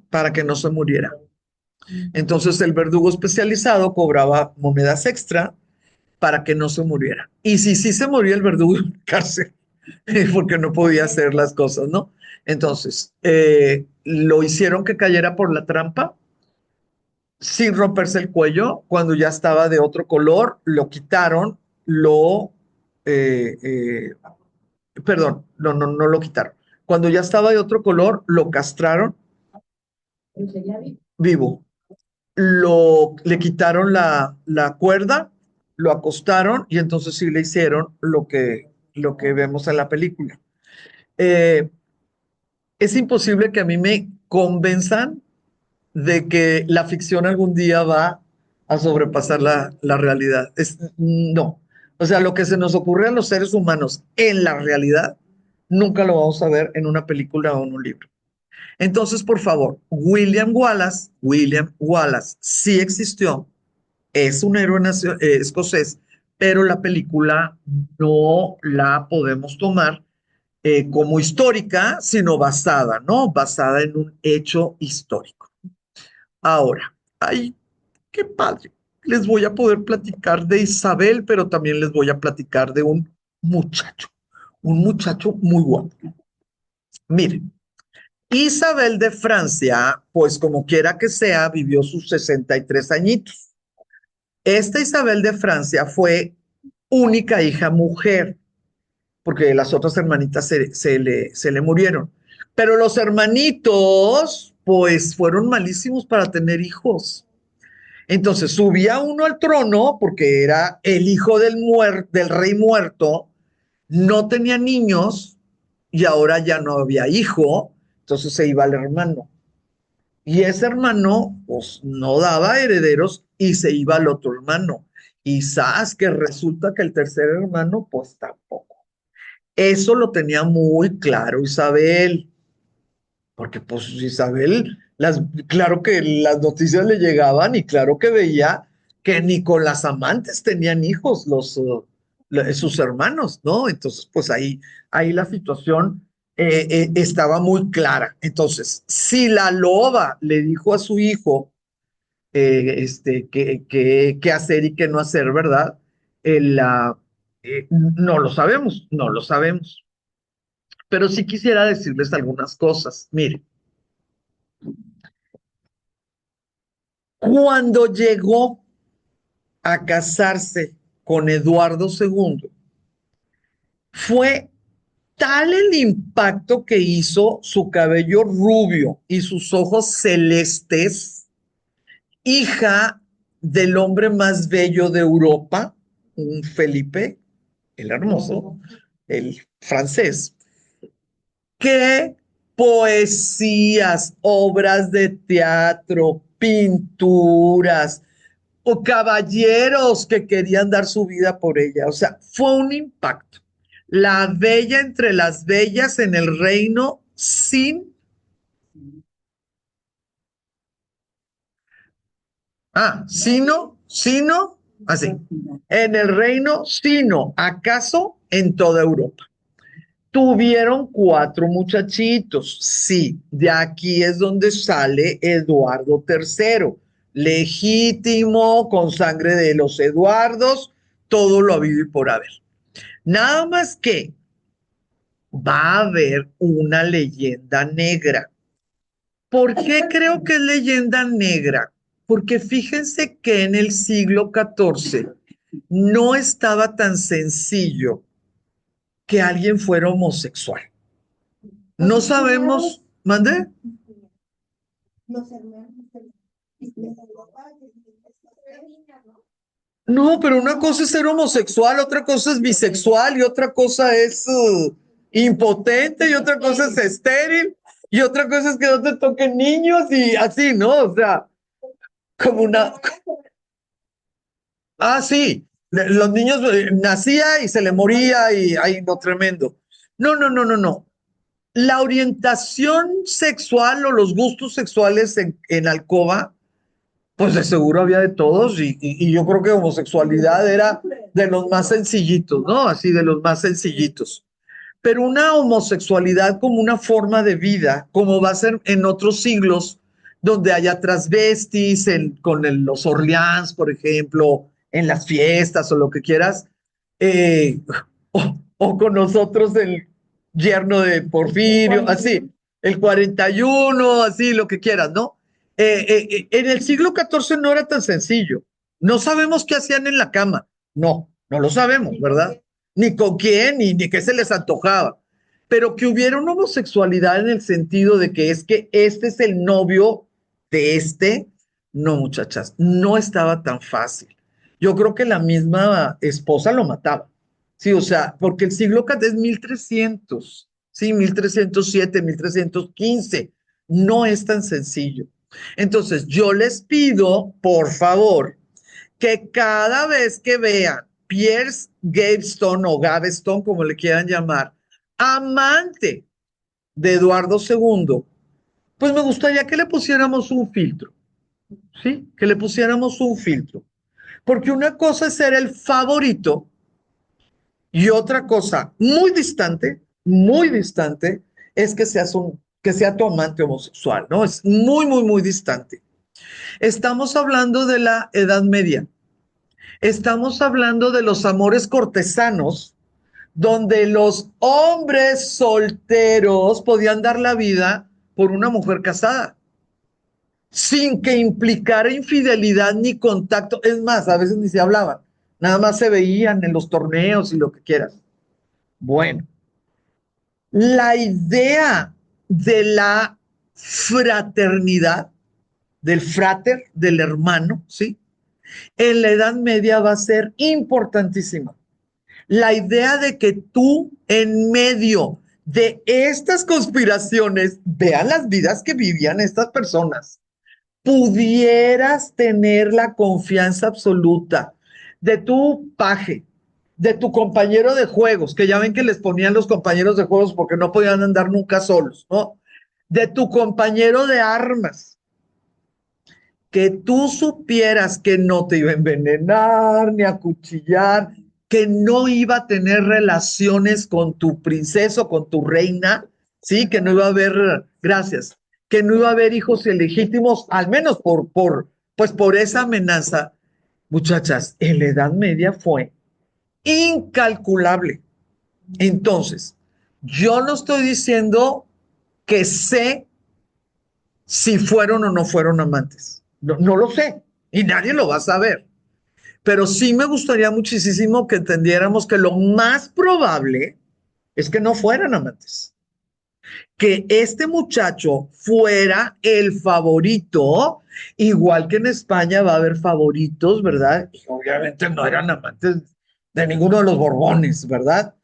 para que no se muriera. Entonces el verdugo especializado cobraba monedas extra para que no se muriera. Y si sí se moría el verdugo en la cárcel, porque no podía hacer las cosas, ¿no? Entonces, lo hicieron que cayera por la trampa sin romperse el cuello. Cuando ya estaba de otro color, lo quitaron, eh, eh, perdón, no lo quitaron. Cuando ya estaba de otro color, lo castraron vivo. Le quitaron la cuerda, lo acostaron y entonces sí le hicieron lo que vemos en la película. Eh, es imposible que a mí me convenzan de que la ficción algún día va a sobrepasar la realidad. No. O sea, lo que se nos ocurre a los seres humanos en la realidad, nunca lo vamos a ver en una película o en un libro. Entonces, por favor, William Wallace sí existió, es un héroe escocés, pero la película no la podemos tomar como histórica, sino basada, ¿no? Basada en un hecho histórico. Ahora, ay, qué padre. Les voy a poder platicar de Isabel, pero también les voy a platicar de un muchacho muy guapo. Miren, Isabel de Francia, pues como quiera que sea, vivió sus 63 añitos. Esta Isabel de Francia fue única hija mujer, porque las otras hermanitas se le murieron. Pero los hermanitos, pues fueron malísimos para tener hijos. Entonces subía uno al trono porque era el hijo del rey muerto, no tenía niños y ahora ya no había hijo, entonces se iba al hermano. Y ese hermano, pues no daba herederos y se iba al otro hermano. Y sabes que resulta que el tercer hermano, pues tampoco. Eso lo tenía muy claro Isabel, porque pues Isabel Las, claro que las noticias le llegaban y claro que veía que ni con las amantes tenían hijos sus hermanos, ¿no? Entonces, pues ahí la situación estaba muy clara. Entonces, si la loba le dijo a su hijo qué hacer y qué no hacer, ¿verdad? No lo sabemos, no lo sabemos. Pero sí quisiera decirles algunas cosas. Mire, cuando llegó a casarse con Eduardo II, fue tal el impacto que hizo su cabello rubio y sus ojos celestes, hija del hombre más bello de Europa, un Felipe, el hermoso, el francés, que poesías, obras de teatro, pinturas, o caballeros que querían dar su vida por ella. O sea, fue un impacto. La bella entre las bellas en el reino sin... sino, así. En el reino sino, acaso en toda Europa. Tuvieron cuatro muchachitos. Sí, de aquí es donde sale Eduardo III, legítimo, con sangre de los Eduardos, todo lo habido y por haber. Nada más que va a haber una leyenda negra. ¿Por qué creo que es leyenda negra? Porque fíjense que en el siglo XIV no estaba tan sencillo que alguien fuera homosexual. No sabemos, ¿mande? No, pero una cosa es ser homosexual, otra cosa es bisexual y otra cosa es impotente y otra cosa es estéril y otra cosa es que no te toquen niños y así, ¿no? O sea, como una... Ah, sí, los niños nacía y se le moría y ahí no, tremendo. No, no, no, no, no. La orientación sexual o los gustos sexuales en alcoba, pues de seguro había de todos y yo creo que homosexualidad era de los más sencillitos, ¿no? Así de los más sencillitos. Pero una homosexualidad como una forma de vida, como va a ser en otros siglos, donde haya transvestis, los Orleans, por ejemplo, en las fiestas o lo que quieras, eh, o con nosotros el yerno de Porfirio, así, el 41, así, lo que quieras, ¿no? En el siglo XIV no era tan sencillo. No sabemos qué hacían en la cama. No, no lo sabemos, ¿verdad? Ni con quién, ni qué se les antojaba. Pero que hubiera una homosexualidad en el sentido de que es que este es el novio de este, no, muchachas, no estaba tan fácil. Yo creo que la misma esposa lo mataba. Sí, o sea, porque el siglo XIV es 1300, sí, 1307, 1315. No es tan sencillo. Entonces, yo les pido, por favor, que cada vez que vean Pierce Gaveston o Gaveston, como le quieran llamar, amante de Eduardo II, pues me gustaría que le pusiéramos un filtro, ¿sí? Que le pusiéramos un filtro. Porque una cosa es ser el favorito y otra cosa muy distante, es que sea tu amante homosexual, ¿no? Es muy, muy, muy distante. Estamos hablando de la Edad Media. Estamos hablando de los amores cortesanos, donde los hombres solteros podían dar la vida por una mujer casada, sin que implicara infidelidad ni contacto. Es más, a veces ni se hablaban, nada más se veían en los torneos y lo que quieras. Bueno, la idea de la fraternidad, del frater, del hermano, ¿sí? En la Edad Media va a ser importantísima. La idea de que tú en medio de estas conspiraciones, vean las vidas que vivían estas personas, pudieras tener la confianza absoluta de tu paje, de tu compañero de juegos, que ya ven que les ponían los compañeros de juegos porque no podían andar nunca solos, ¿no? de tu compañero de armas, que tú supieras que no te iba a envenenar ni a cuchillar, que no iba a tener relaciones con tu princesa o con tu reina, ¿sí? Que no iba a haber, gracias, que no iba a haber hijos ilegítimos, al menos pues por esa amenaza. Muchachas, en la Edad Media fue incalculable. Entonces, yo no estoy diciendo que sé si fueron o no fueron amantes. No, no lo sé y nadie lo va a saber. Pero sí me gustaría muchísimo que entendiéramos que lo más probable es que no fueran amantes. Que este muchacho fuera el favorito, igual que en España va a haber favoritos, ¿verdad? Y obviamente no eran amantes de ninguno de los Borbones, ¿verdad?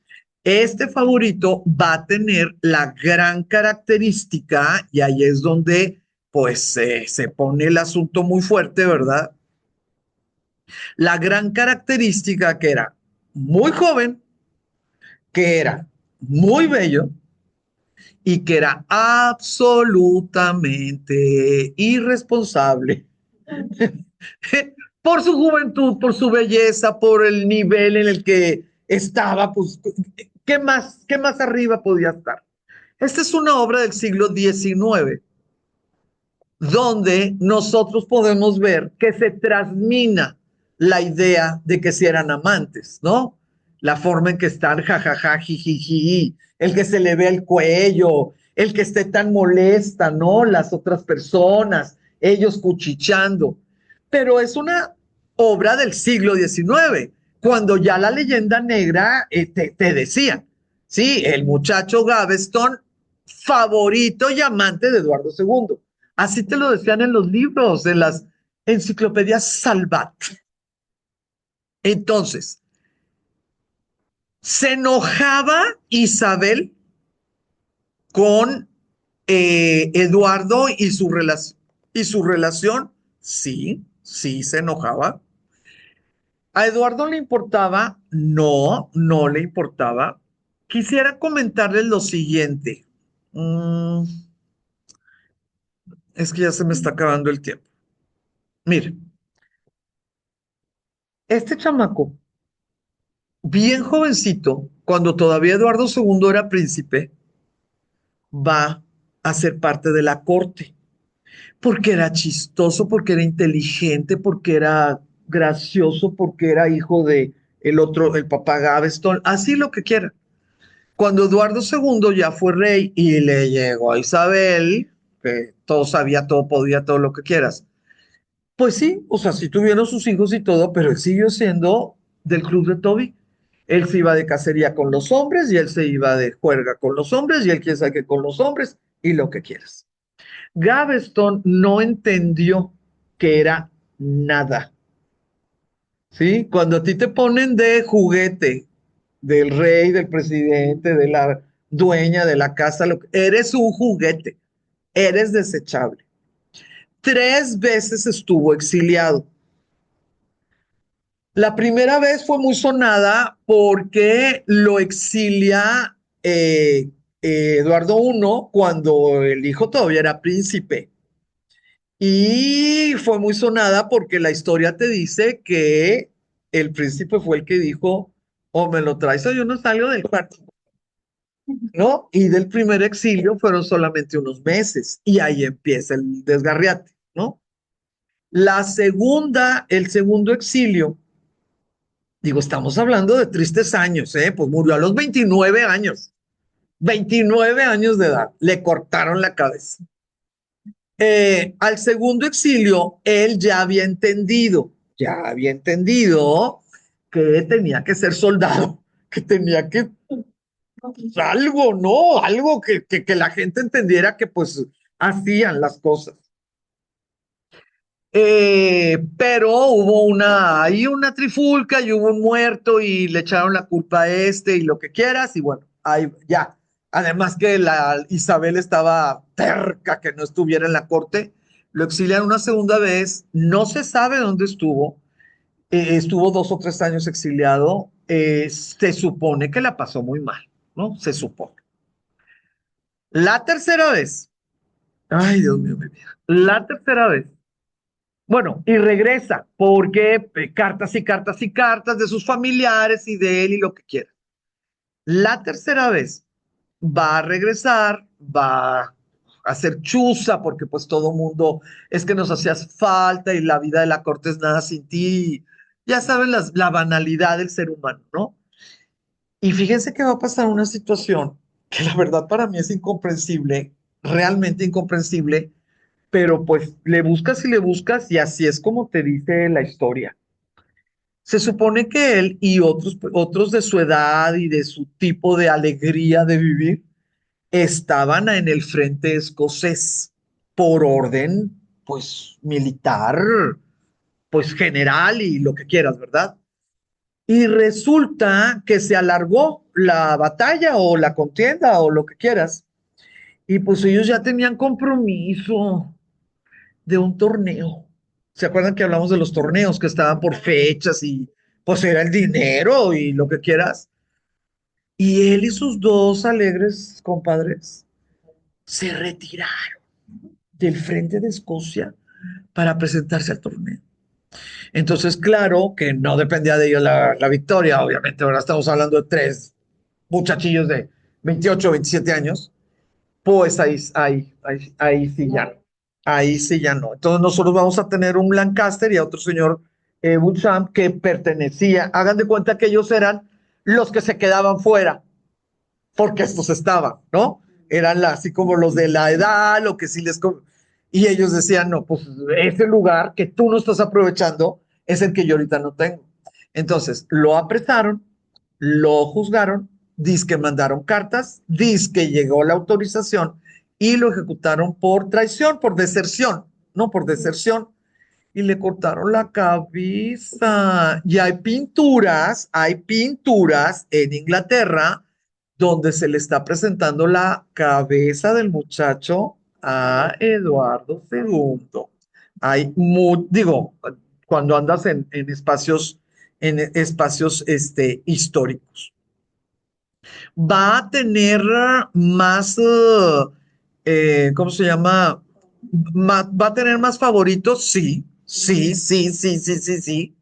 Este favorito va a tener la gran característica, y ahí es donde pues se pone el asunto muy fuerte, ¿verdad? La gran característica que era muy joven, que era muy bello y que era absolutamente irresponsable por su juventud, por su belleza, por el nivel en el que estaba, pues, qué más arriba podía estar? Esta es una obra del siglo XIX, donde nosotros podemos ver que se trasmina la idea de que si eran amantes, ¿no? La forma en que están jajaja, jijiji, el que se le ve el cuello, el que esté tan molesta, ¿no? Las otras personas, ellos cuchicheando. Pero es una obra del siglo XIX, cuando ya la leyenda negra te decía, sí, el muchacho Gaveston, favorito y amante de Eduardo II. Así te lo decían en los libros, en las enciclopedias Salvat. Entonces, se enojaba Isabel con Eduardo y su relación. Sí, sí se enojaba. ¿A Eduardo le importaba? No, no le importaba. Quisiera comentarles lo siguiente. Mm, es que ya se me está acabando el tiempo. Mire, este chamaco bien jovencito, cuando todavía Eduardo II era príncipe, va a ser parte de la corte, porque era chistoso, porque era inteligente, porque era gracioso, porque era hijo de el otro, el papá Gaveston, así lo que quiera. Cuando Eduardo II ya fue rey y le llegó a Isabel, que todo sabía, todo podía, todo lo que quieras, pues sí, o sea, sí tuvieron sus hijos y todo, pero él siguió siendo del club de Toby. Él se iba de cacería con los hombres y él se iba de juerga con los hombres y él quién sabe qué con los hombres y lo que quieras. Gaveston no entendió que era nada, ¿sí? Cuando a ti te ponen de juguete del rey, del presidente, de la dueña de la casa, eres un juguete, eres desechable. 3 veces estuvo exiliado. La primera vez fue muy sonada porque lo exilia Eduardo I cuando el hijo todavía era príncipe. Y fue muy sonada porque la historia te dice que el príncipe fue el que dijo, o me lo traes o yo no salgo del cuarto, ¿no? Y del primer exilio fueron solamente unos meses y ahí empieza el desgarriate, ¿no? El segundo exilio. Digo, estamos hablando de tristes años, ¿eh? Pues murió a los 29 años. 29 años de edad. Le cortaron la cabeza. Al segundo exilio, él ya había entendido que tenía que ser soldado, que tenía que algo, ¿no? Algo que la gente entendiera que pues hacían las cosas. Pero hubo ahí una trifulca y hubo un muerto y le echaron la culpa a este y lo que quieras y bueno, ahí ya. Además que la Isabel estaba terca que no estuviera en la corte, lo exiliaron una segunda vez, no se sabe dónde estuvo, estuvo 2 o 3 años exiliado, se supone que la pasó muy mal, ¿no? Se supone. La tercera vez, Ay, Dios mío, mi vida. La tercera vez. Bueno, y regresa, porque cartas y cartas y cartas de sus familiares y de él y lo que quiera. La tercera vez va a regresar, va a hacer chuza, porque pues todo mundo es que nos hacías falta y la vida de la corte es nada sin ti. Ya saben la banalidad del ser humano, ¿no? Y fíjense que va a pasar una situación que la verdad para mí es incomprensible, realmente incomprensible, pero pues le buscas y así es como te dice la historia. Se supone que él y otros de su edad y de su tipo de alegría de vivir estaban en el frente escocés por orden, pues militar, pues general y lo que quieras, ¿verdad? Y resulta que se alargó la batalla o la contienda o lo que quieras. Y pues ellos ya tenían compromiso de un torneo. ¿Se acuerdan que hablamos de los torneos que estaban por fechas y pues era el dinero y lo que quieras? Y él y sus dos alegres compadres se retiraron del frente de Escocia para presentarse al torneo. Entonces, claro que no dependía de ellos la victoria, obviamente, ahora estamos hablando de tres muchachillos de 28 27 años, pues ahí sí ya no. Ahí sí ya no. Entonces nosotros vamos a tener un Lancaster y a otro señor Beauchamp que pertenecía, hagan de cuenta que ellos eran los que se quedaban fuera, porque estos estaban, ¿no? Eran así como los de la edad, lo que sí les... Y ellos decían, no, pues ese lugar que tú no estás aprovechando es el que yo ahorita no tengo. Entonces, lo apresaron, lo juzgaron, que mandaron cartas, que llegó la autorización y lo ejecutaron por traición, por deserción, no por deserción, y le cortaron la cabeza. Y hay pinturas en Inglaterra donde se le está presentando la cabeza del muchacho a Eduardo II. Digo, cuando andas en espacios históricos. Va a tener más, ¿cómo se llama? Va a tener más favoritos, sí, sí, sí, sí, sí, sí, sí.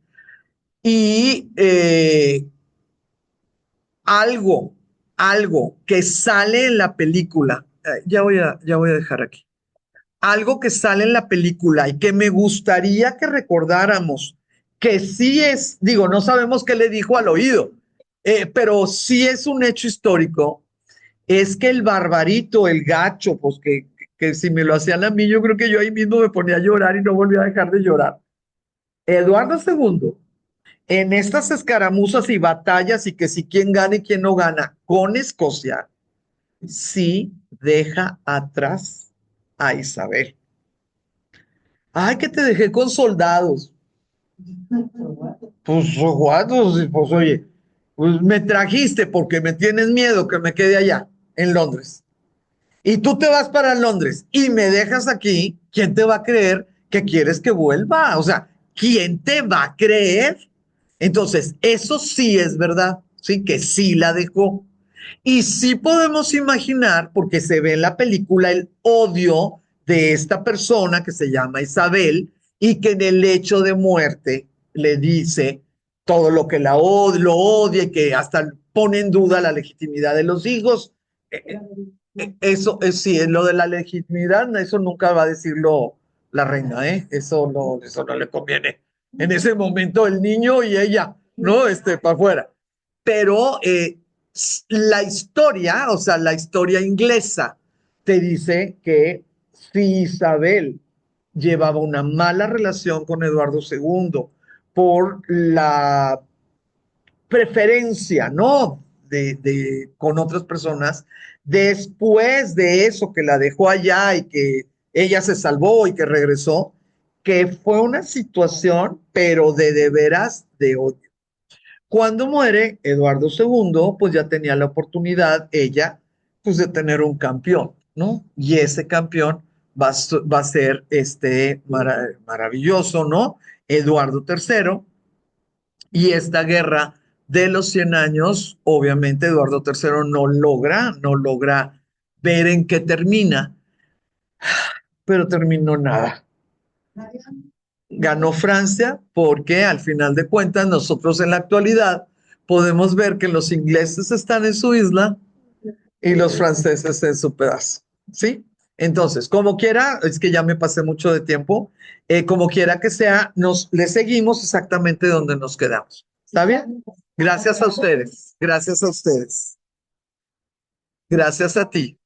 Y algo, algo que sale en la película, ya voy a dejar aquí. Algo que sale en la película y que me gustaría que recordáramos, que sí es, digo, no sabemos qué le dijo al oído, pero sí es un hecho histórico, es que el barbarito, el gacho, pues que si me lo hacían a mí, yo creo que yo ahí mismo me ponía a llorar y no volvía a dejar de llorar. Eduardo II, en estas escaramuzas y batallas y que si quién gana y quién no gana con Escocia, sí deja atrás a Isabel. Ay, que te dejé con soldados. Pues, pues oye, pues me trajiste porque me tienes miedo que me quede allá, en Londres. Y tú te vas para Londres y me dejas aquí, ¿quién te va a creer que quieres que vuelva? O sea, ¿quién te va a creer? Entonces, eso sí es verdad, sí, que sí la dejó. Y sí podemos imaginar, porque se ve en la película el odio de esta persona que se llama Isabel y que en el hecho de muerte le dice todo lo que lo odia y que hasta pone en duda la legitimidad de los hijos. Eso es sí, es lo de la legitimidad, eso nunca va a decirlo la reina, ¿eh? Eso no le conviene. En ese momento el niño y ella, ¿no? Para afuera. Pero la historia, o sea, la historia inglesa, te dice que si Isabel llevaba una mala relación con Eduardo II por la preferencia, ¿no? Con otras personas, después de eso que la dejó allá y que ella se salvó y que regresó, que fue una situación, pero de veras de odio. Cuando muere Eduardo II, pues ya tenía la oportunidad ella, pues de tener un campeón, ¿no? Y ese campeón va a ser maravilloso, ¿no? Eduardo III, y esta guerra de los 100 años, obviamente Eduardo III no logra ver en qué termina. pero terminó nada. Ganó Francia porque al final de cuentas nosotros en la actualidad podemos ver que los ingleses están en su isla y los franceses en su pedazo, ¿sí? Entonces, como quiera, es que ya me pasé mucho de tiempo, como quiera que sea, le seguimos exactamente donde nos quedamos. ¿Está bien? Gracias a ustedes, gracias a ustedes, gracias a ti.